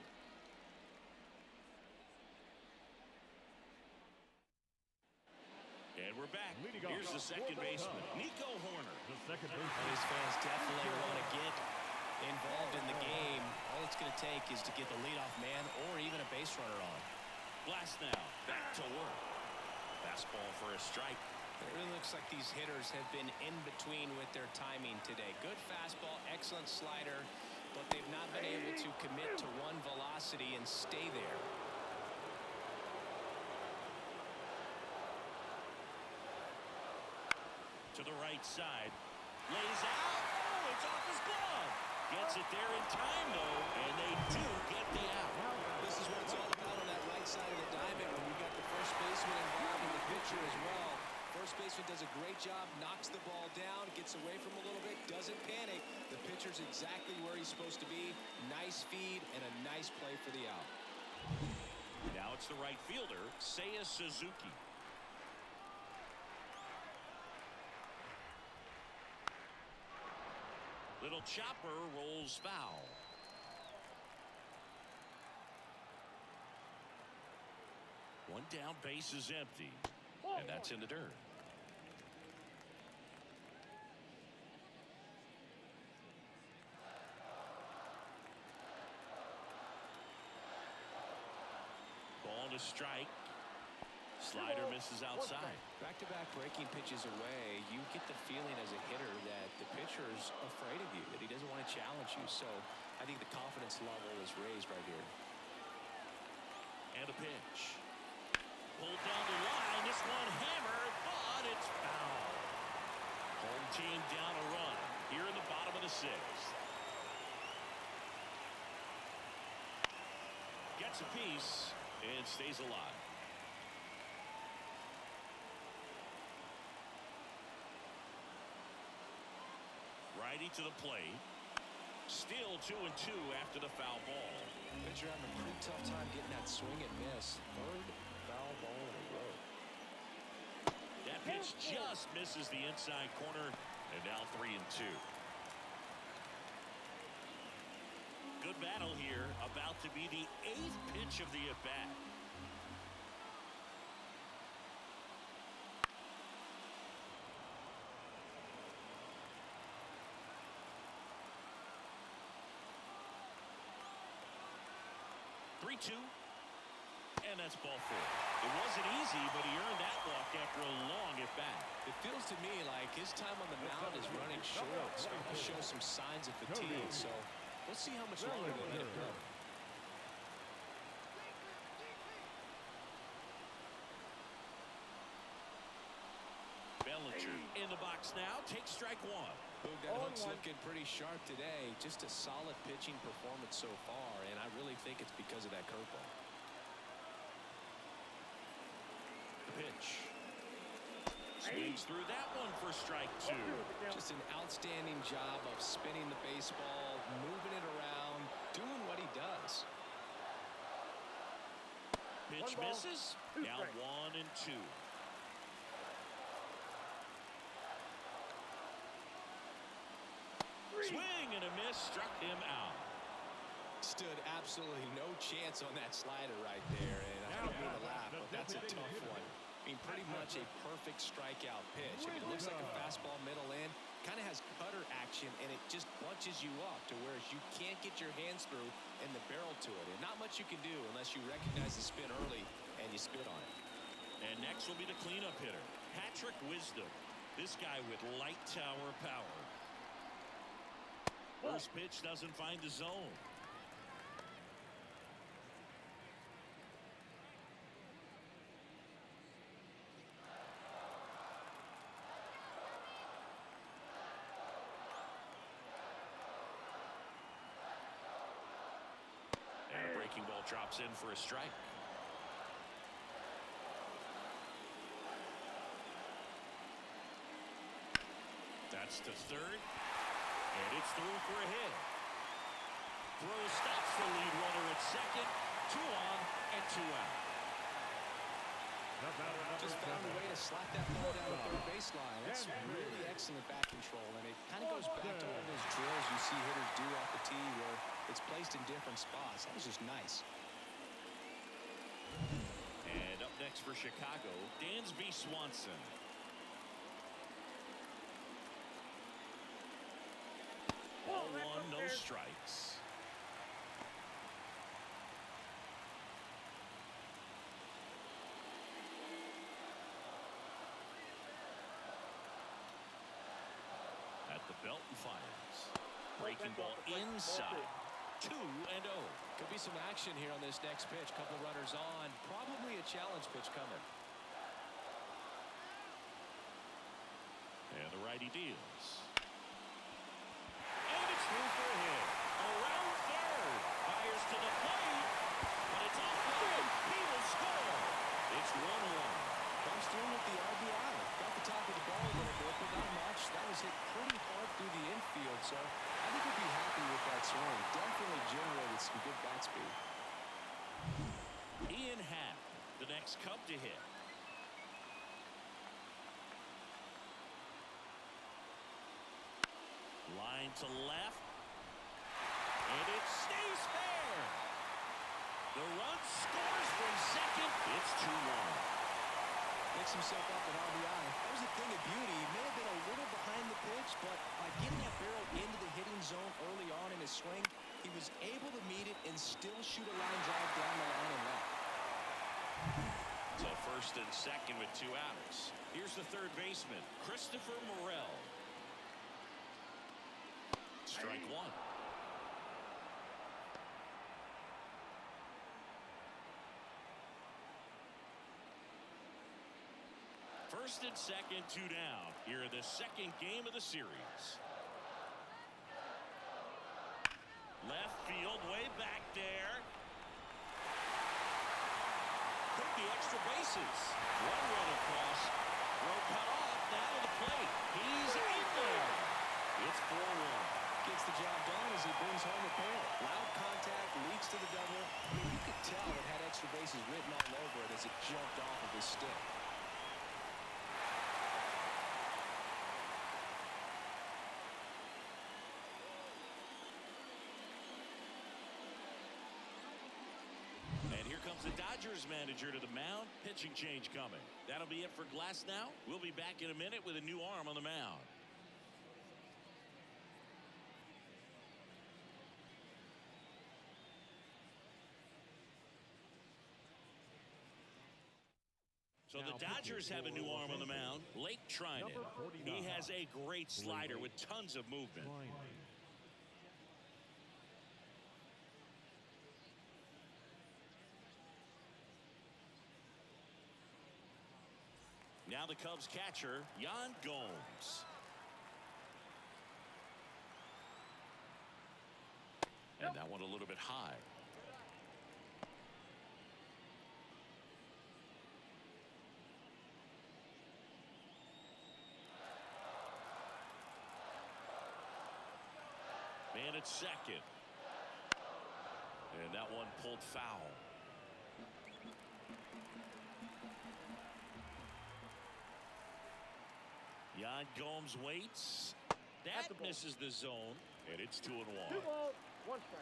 And we're back. Here's the second baseman, Nico Horner. The second baseman. These fans definitely want to get involved in the game. All it's going to take is to get the leadoff man or even a base runner on. Glass now, back to work. Fastball for a strike. It really looks like these hitters have been in between with their timing today. Good fastball, excellent slider, but they've not been able to commit to one velocity and stay there. To the right side. Lays out. Oh, it's off his glove. Gets it there in time, though, and they do get the out. This is what it's all about on that right side of the diamond when you got the first baseman involved and the pitcher as well. First baseman does a great job, knocks the ball down, gets away from a little bit, doesn't panic. The pitcher's exactly where he's supposed to be. Nice feed and a nice play for the out. Now it's the right fielder, Seiya Suzuki. Little chopper rolls foul. One down, base is empty. And that's in the dirt. Ball to strike. Slider misses outside. Back-to-back breaking pitches away, you get the feeling as a hitter that the pitcher's afraid of you, that he doesn't want to challenge you. So I think the confidence level is raised right here. And a pitch. Pulled down the line. This one hammered, but it's foul. Home team down a run here in the bottom of the 6th. Gets a piece and stays alive. Righty to the plate. Still 2-2 after the foul ball. Pitcher having a pretty tough time getting that swing and miss. 3rd foul ball in a row. That pitch just misses the inside corner, and now 3-2. Good battle here, about to be the 8th pitch of the at-bat. And that's ball 4. It wasn't easy, but he earned that walk after a long at bat. It feels to me like his time on the mound is running short. Starting to show some signs of fatigue. So Let's see how much longer they let it go. Bellinger in the box now. Takes strike one. Boog, that hook's looking pretty sharp today. Just a solid pitching performance so far, and I really think it's because of that curveball. The pitch. Swings through that one for strike two. Just an outstanding job of spinning the baseball, moving it around, doing what he does. Pitch misses. Down 1-2. Swing and a miss, struck him out. Stood absolutely no chance on that slider right there, and I don't mean to laugh, but that's a tough one. I mean, pretty much a perfect strikeout pitch. I mean, it looks like a fastball middle in, kind of has cutter action, and it just bunches you up to where you can't get your hands through and the barrel to it. And not much you can do unless you recognize the spin early and you spit on it. And next will be the cleanup hitter, Patrick Wisdom. This guy with light tower power. First pitch doesn't find the zone. And a breaking ball drops in for a strike. That's to third. And it's through for a hit. Throw stops the lead runner at second. 2 on and 2 out. Just found a way to slap that ball down the third baseline. That's really excellent bat control, and it kind of goes back to all those drills you see hitters do off the tee where it's placed in different spots. That was just nice. And up next for Chicago, Dansby Swanson. Ball one, no strikes. At the belt and fires. Breaking ball inside. 2-0. Could be some action here on this next pitch. Couple runners on. Probably a challenge pitch coming. And the righty deals. And it's through for a hit. Around third. Fires to the plate. But it's offline. He will score. It's 1-1. Comes through with the RBI. Got the top of the ball a little bit, but not much. That was hit pretty hard through the infield, so I think he'll be happy with that swing. Definitely generated some good bat speed. Ian Happ, the next Cub to hit. Line to left. And it stays fair. The run scores from second. It's 2-1. Picks himself up at RBI. That was a thing of beauty. He may have been a little behind the pitch, but by getting that barrel into the hitting zone early on in his swing, he was able to meet it and still shoot a line drive down the line and left. So first and second with 2 outs. Here's the third baseman, Christopher Morel. Strike one. First and second, 2 down. Here in the second game of the series. Left field, way back there. Could be extra bases. One run across. Throw cut off. Now to the plate. He's in there. It's 4-1. Gets the job done as he brings home the pair. Loud contact, leads to the double. I mean, you could tell it had extra bases written all over it as it jumped off of his stick. And here comes the Dodgers manager to the mound. Pitching change coming. That'll be it for Glass now. We'll be back in a minute with a new arm on the mound. So the Dodgers have a new arm on the mound, Blake Trinan. He has a great slider with tons of movement. the Cubs catcher, Yan Gomes. And that one a little bit high. Man at second. And that one pulled foul. Yan Gomes waits. That misses the zone. And it's 2-1. 2 balls, 1 strike.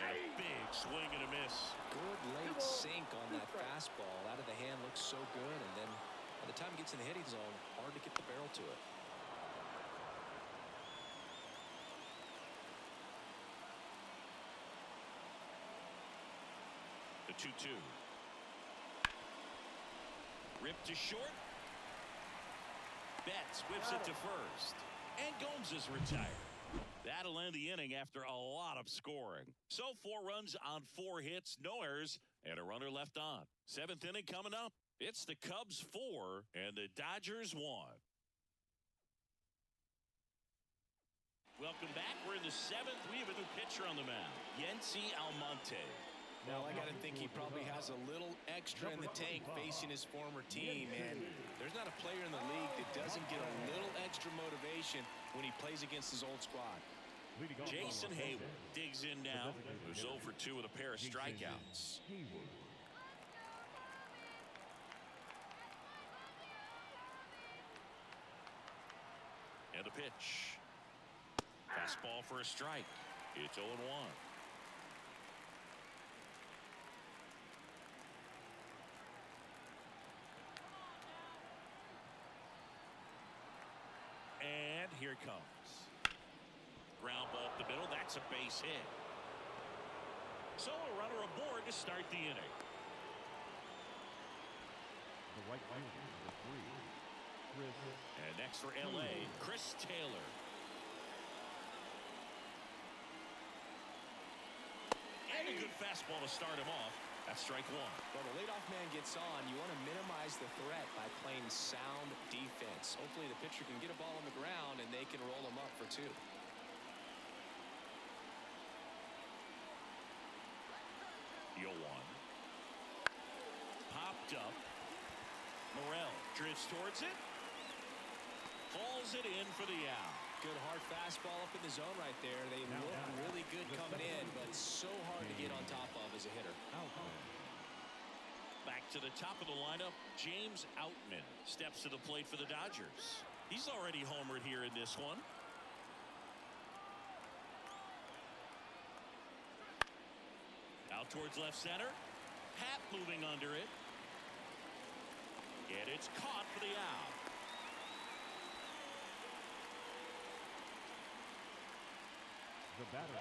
And a big swing and a miss. Good late sink on that fastball. Out of the hand looks so good, and then by the time it gets in the hitting zone, hard to get the barrel to it. The 2-2. Ripped to short. Betts whips it to first. And Gomes is retired. That'll end the inning after a lot of scoring. So 4 runs on 4 hits, no errors, and a runner left on. 7th inning coming up. It's the Cubs 4 and the Dodgers 1. Welcome back. We're in the 7th. We have a new pitcher on the mound, Yency Almonte. Well, I got to think he probably has a little extra in the tank facing his former team, and there's not a player in the league that doesn't get a little extra motivation when he plays against his old squad. Jason Hayward digs in now. Who's 0 for 2 with a pair of strikeouts. And the pitch. Fastball for a strike. It's 0-1. And here it comes. Ground ball up the middle. That's a base hit. So a runner aboard to start the inning. The right fielder, number 3, Chris. And next for LA, Chris Taylor. And a good fastball to start him off. That's strike 1. Well, the leadoff man gets on. You want to minimize the threat by playing sound defense. Hopefully the pitcher can get a ball on the ground and they can roll him up for 2. 0-1. Popped up. Morel drifts towards it. Hauls it in for the out. Good hard fastball up in the zone right there. They look really good coming in, but so hard to get on top of as a hitter. Back to the top of the lineup, James Outman steps to the plate for the Dodgers. He's already homered here in this one. Out towards left center. Pat moving under it. And it's caught for the out. The batter,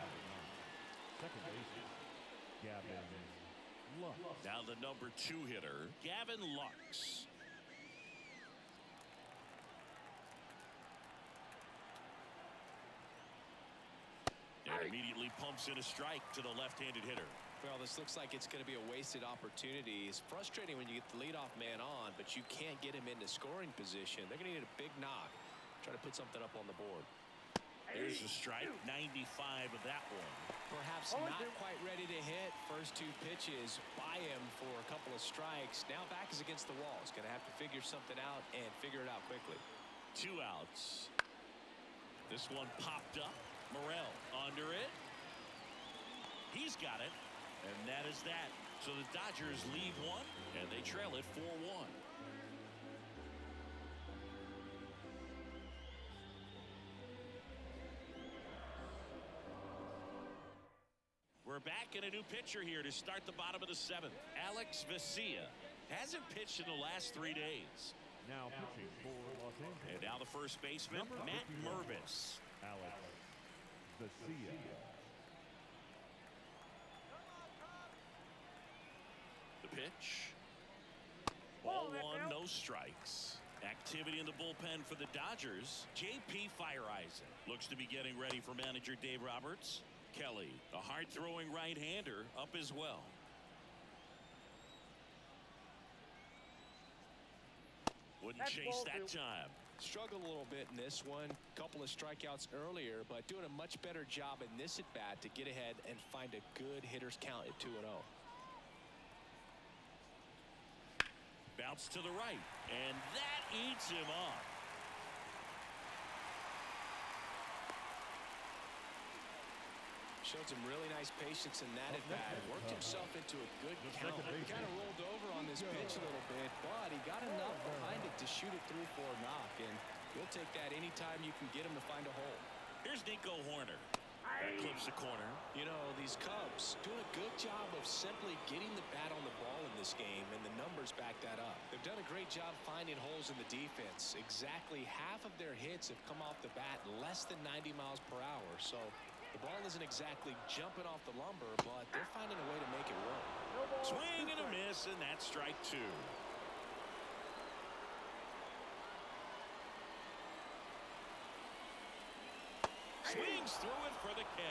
second baseman, Gavin Lux. Now the number 2 hitter, Gavin Lux. And immediately pumps in a strike to the left-handed hitter. Well, this looks like it's going to be a wasted opportunity. It's frustrating when you get the leadoff man on, but you can't get him into scoring position. They're going to need a big knock. Try to put something up on the board. There's a strike, 95 of that one. Perhaps not quite ready to hit. First 2 pitches by him for a couple of strikes. Now back is against the wall. He's going to have to figure something out and figure it out quickly. 2 outs. This one popped up. Morel under it. He's got it. And that is that. So the Dodgers lead 1, and they trail it 4-1. We're back in a new pitcher here to start the bottom of the 7th. Alex Vesia hasn't pitched in the last 3 days. Now pitching for Los Angeles. And now the first baseman, Matt Mervis. Alex Vesia. The pitch. Ball 1, no strikes. Activity in the bullpen for the Dodgers. J.P. Fireisen looks to be getting ready for manager Dave Roberts. Kelly, a hard-throwing right-hander, up as well. Wouldn't That's chase ball that two. time. Struggled a little bit in this one. Couple of strikeouts earlier, but doing a much better job in this at-bat to get ahead and find a good hitter's count at 2-0. Bounce to the right, and that eats him up. Showed some really nice patience in that at-bat. Worked himself into a good count. Kind of rolled over on this pitch a little bit, but he got enough behind it to shoot it through for a knock, and he'll take that anytime you can get him to find a hole. Here's Nico Horner. That clips the corner. You know, these Cubs doing a good job of simply getting the bat on the ball in this game, and the numbers back that up. They've done a great job finding holes in the defense. Exactly half of their hits have come off the bat less than 90 miles per hour, so the ball isn't exactly jumping off the lumber, but they're finding a way to make it work. No ball. Swing and a miss, and that's strike two. Swings through it for the K.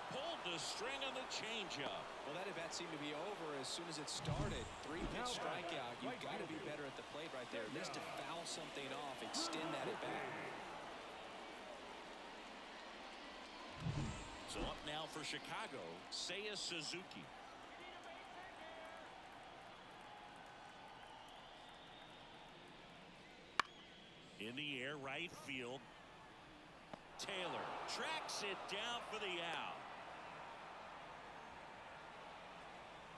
Pulled the string on the changeup. Well, that at-bat seemed to be over as soon as it started. 3-pitch strikeout. You've got to be better at the plate right there. Just to foul something off, extend that at-bat. So up now for Chicago, Seiya Suzuki. In the air, right field. Taylor tracks it down for the out.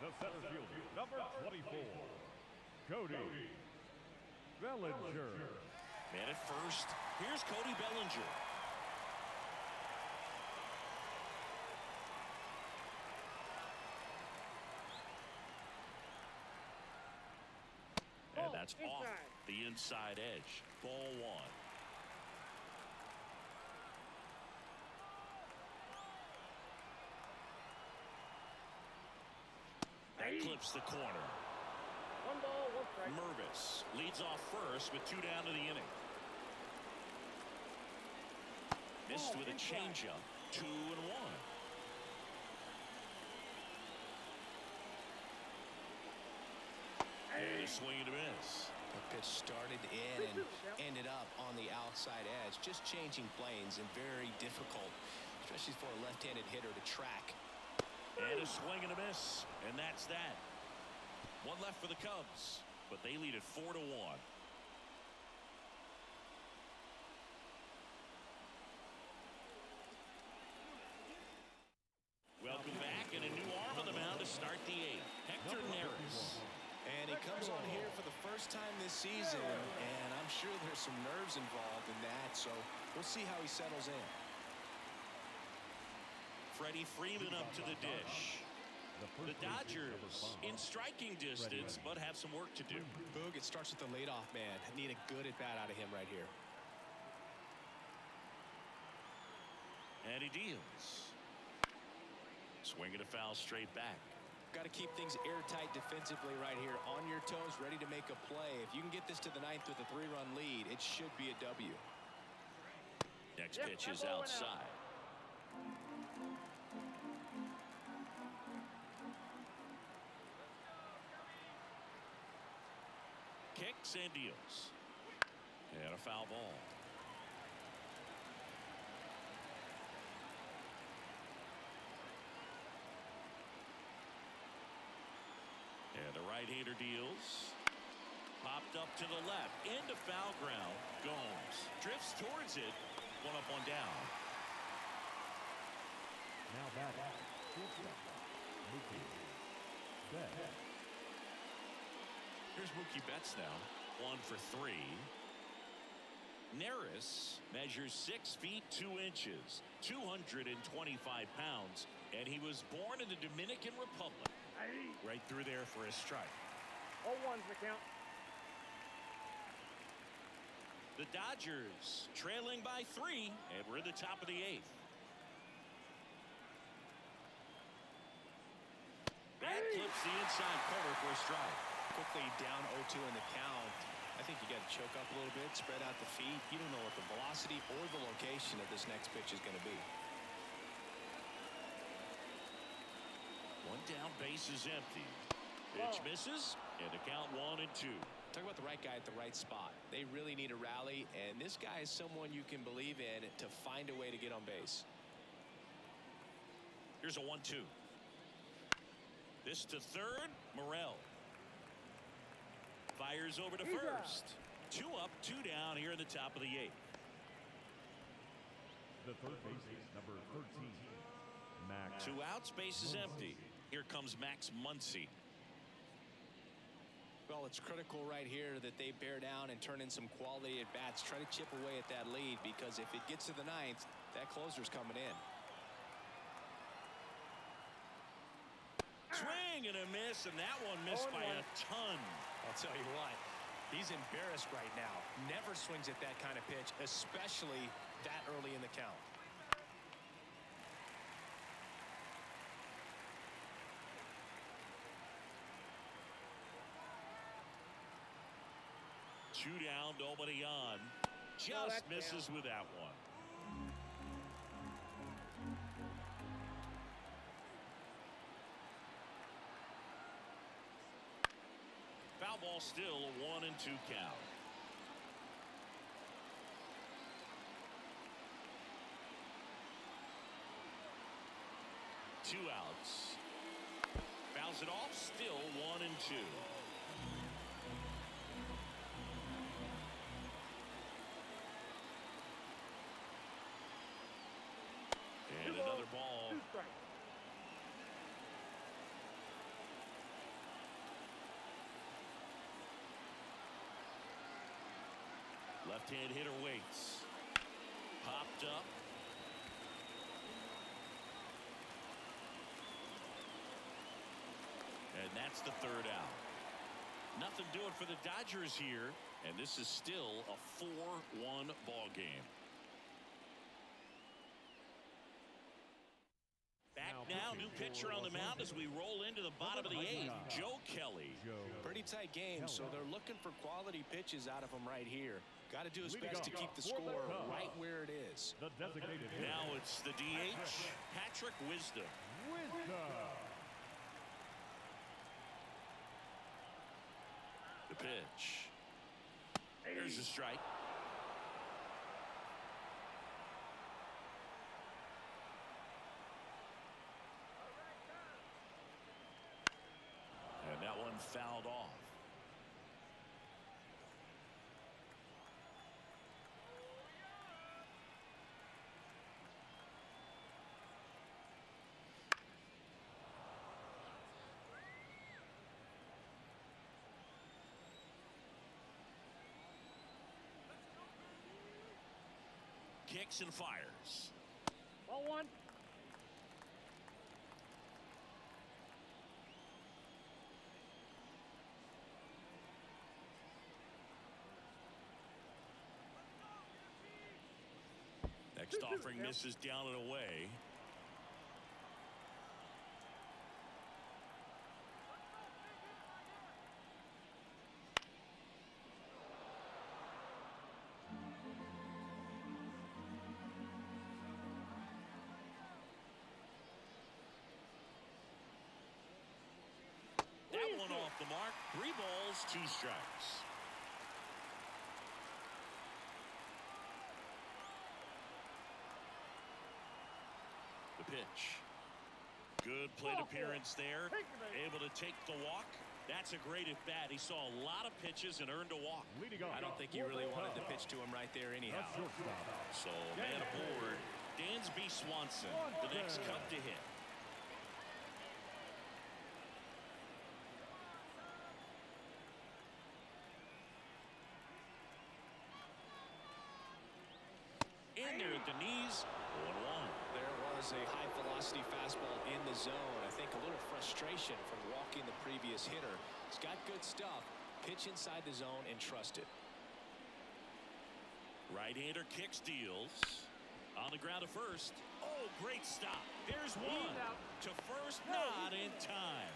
The center fielder, number 24, Cody Bellinger. Man at first. Here's Cody Bellinger. And that's off the inside edge. Ball one. That clips the corner. One ball, one strike. Mervis leads off first with 2 down to the inning. Missed with a changeup. 2-1. And a swing and a miss. The pitch started in and ended up on the outside edge. Just changing planes and very difficult, especially for a left-handed hitter to track. And a swing and a miss. And that's that. One left for the Cubs, but they lead it 4-1. Welcome back, and a new arm on the mound to start the 8th. Hector Neris. And he comes on here for the first time this season, and I'm sure there's some nerves involved in that, so we'll see how he settles in. Freddie Freeman up to the dish. The Dodgers in striking distance, but have some work to do. Boog, it starts with the leadoff man. Need a good at-bat out of him right here. And he deals. Swing and a foul straight back. Got to keep things airtight defensively right here. On your toes, ready to make a play. If you can get this to the 9th with a 3-run lead, it should be a W. Next pitch is outside. Kicks and deals. And a foul ball. And the right-hander deals. Popped up to the left. Into foul ground. Gomes drifts towards it. One up, one down. Now batting, shortstop, Mookie Betts. Here's Mookie Betts now. 1 for 3. Neris measures 6 feet 2 inches, 225 pounds, and he was born in the Dominican Republic. Right through there for a strike. 0-1's the count. The Dodgers trailing by 3, and we're at the top of the 8th. That clips the inside corner for a strike. Quickly down 0-2 in the count. I think you got to choke up a little bit, spread out the feet. You don't know what the velocity or the location of this next pitch is going to be. base is empty. Pitch misses, and the count 1-2. Talk about the right guy at the right spot. They really need a rally, and this guy is someone you can believe in to find a way to get on base. Here's a 1-2. This to third. Morel fires over to first. 2 up, 2 down here in the top of the 8th. The third baseman, number 13, Max. 2 outs, base is empty. Here comes Max Muncy. Well, it's critical right here that they bear down and turn in some quality at bats. Try to chip away at that lead, because if it gets to the 9th, that closer's coming in. Swing and a miss, and that one missed by a ton. I'll tell you what, he's embarrassed right now. Never swings at that kind of pitch, especially that early in the count. Two down, nobody on. Just misses with that one. Foul ball, still a 1-2 count. Two outs. Fouls it off, still 1-2. And another ball. 2 strikes. Left-hand hitter waits. Popped up. And that's the third out. Nothing doing for the Dodgers here, and this is still a 4-1 ball game. Back now, new pitcher on the mound as we roll into the bottom of the 8th. Joe Kelly. Pretty tight game, so they're looking for quality pitches out of him right here. Got to do his best to keep the score right where it is. The designated hitter. Now it's the DH, Patrick Wisdom. The pitch. There's a strike. And that one fouled off. Kicks and fires. Ball 1. Next offering misses down and away. That one off the mark. 3 balls, 2 strikes. The pitch. Good plate appearance there. Able to take the walk. That's a great at bat. He saw a lot of pitches and earned a walk. I don't think he really wanted to pitch to him right there anyhow. So man aboard, Dansby Swanson, the next cup to hit. In there at the knees, 1-1. There was a high-velocity fastball in the zone. I think a little frustration from walking the previous hitter. He's got good stuff. Pitch inside the zone and trust it. Right-hander kicks, deals. On the ground to first. Oh, great stop. There's one. To first, not in time.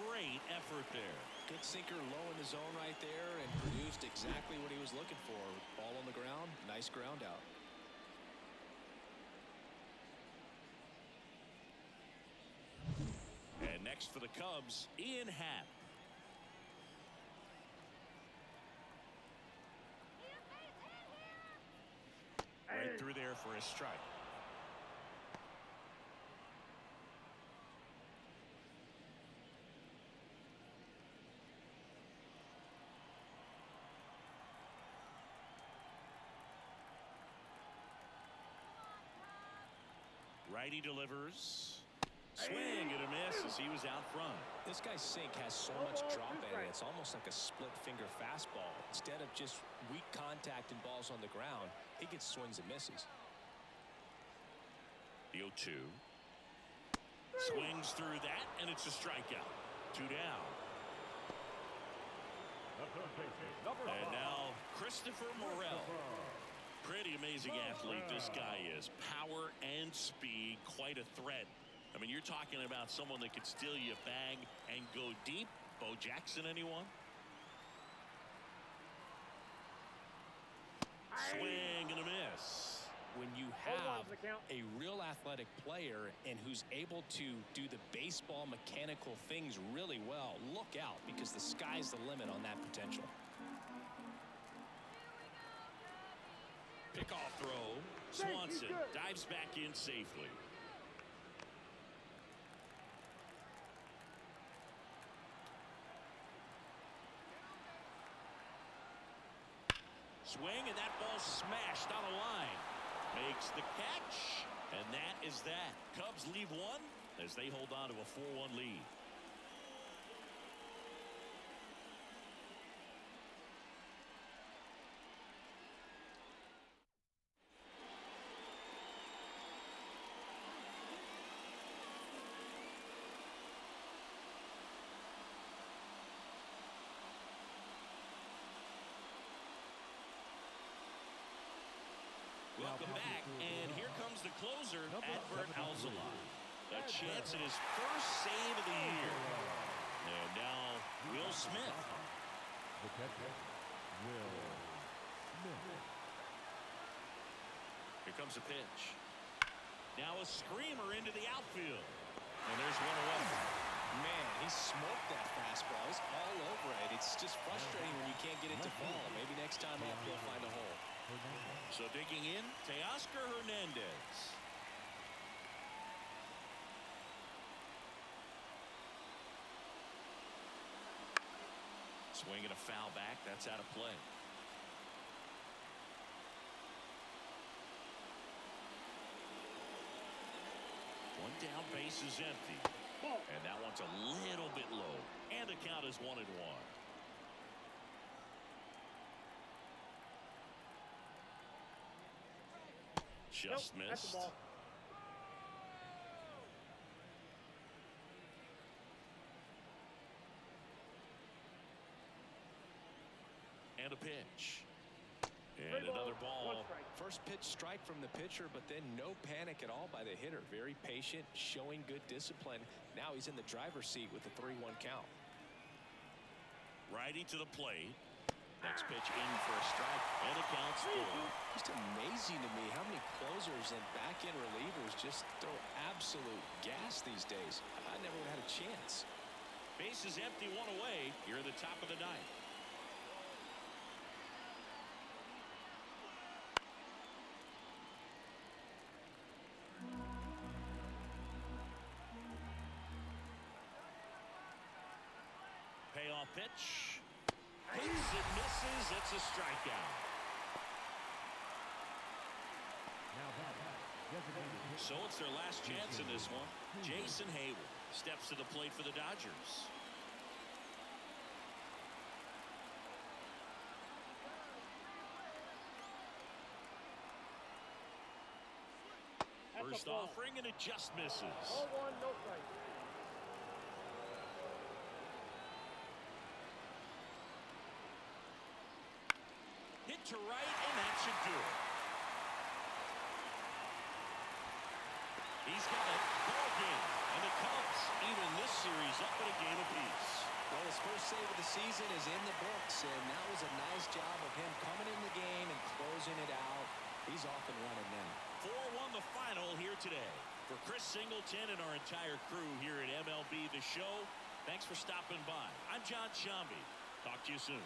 Great effort there. Good sinker low in the zone right there and produced exactly what he was looking for. Ball on the ground, nice ground out. And next next for the Cubs, Ian Happ. Right through there for a strike. Righty delivers. Swing and a miss as he was out front. This guy's sink has so much drop in it. It's almost like a split finger fastball. Instead of just weak contact and balls on the ground, he gets swings and misses. The 0-2. Swings through that, and it's a strikeout. 2 down. And now Christopher Morel. Pretty amazing athlete this guy is. Power and speed, quite a threat. I mean, you're talking about someone that could steal you a bag and go deep. Bo Jackson, anyone? Swing and a miss. When you have a real athletic player and who's able to do the baseball mechanical things really well, look out, because the sky's the limit on that potential. Pickoff throw. Swanson dives back in safely. Swing, and that ball smashed on a line. Makes the catch, and that is that. Cubs leave one as they hold on to a 4-1 lead. Welcome back, and here comes the closer, Adbert Alzolay. A chance at his first save of the year. And now Will Smith. The catcher, Will Smith. Here comes a pitch. Now a screamer into the outfield. And there's one away. Man, he smoked that fastball. He's all over it. It's just frustrating when you can't get it to fall. Maybe next time up he'll find a hole. So digging in, Teoscar Hernandez. Swinging a foul back. That's out of play. One down, base is empty. And that one's a little bit low. And the count is 1-1. Just Nope, that's the missed. ball. And a pitch. And Three another balls, one ball. strike. First pitch strike from the pitcher, but then no panic at all by the hitter. Very patient, showing good discipline. Now he's in the driver's seat with the 3-1 count. Righty to the plate. Next pitch in for a strike, and it counts 4. Just amazing to me how many closers and back-end relievers just throw absolute gas these days. I never would have had a chance. Base is empty, one away. You're at the top of the ninth. Payoff pitch. Hits and misses. It's a strikeout. Now that designated hit. So it's their last chance in this one. Jason Hayward steps to the plate for the Dodgers. That's First a ball. offering, and it just misses. 0-1, no strike. Hit to right, and that should do it. He's got it. Ball game. And the Cubs even this series up at a game apiece. Well, his first save of the season is in the books, and that was a nice job of him coming in the game and closing it out. He's off and running now. 4-1 the final here today. For Chris Singleton and our entire crew here at MLB The Show, thanks for stopping by. I'm John Shambi. Talk to you soon.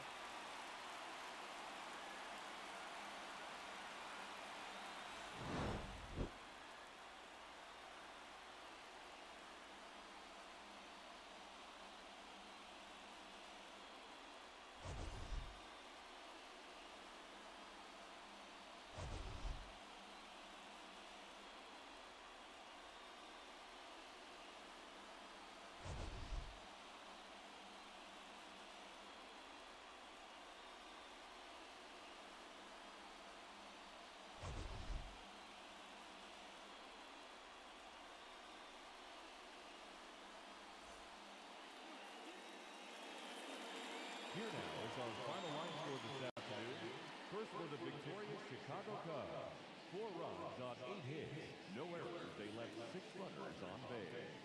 Here now is our final line score this afternoon. First for the victorious Chicago Cubs. 4 runs on 8 hits. No errors. They left 6 runners on base.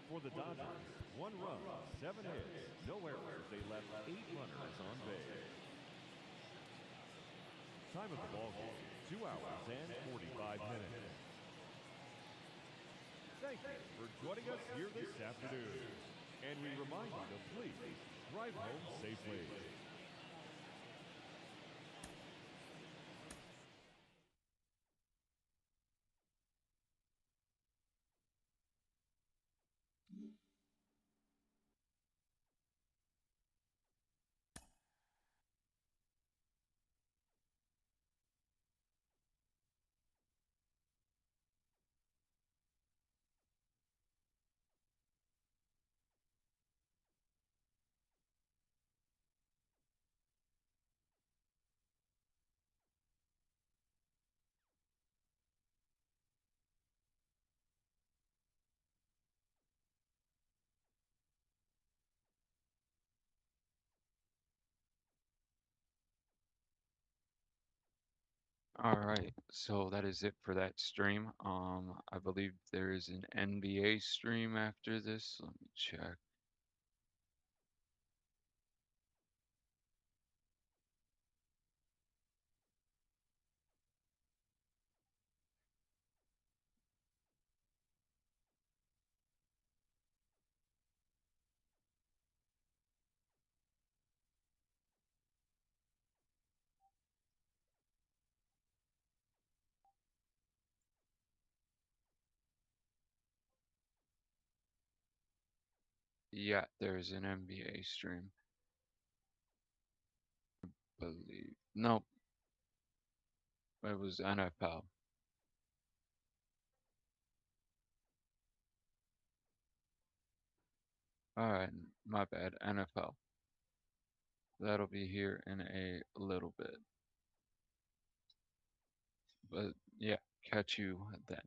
For the Dodgers, 1 run, 7 hits. No errors. They left 8 runners on base. Time of the ball game, 2 hours and 45 minutes. Thank you for joining us here this afternoon. And we remind you to please drive home safely. All right, so that is it for that stream. I believe there is an NBA stream after this. Let me check. Yeah, there's an NBA stream. Believe. Nope, it was NFL. All right, my bad. NFL. That'll be here in a little bit. But yeah, catch you then.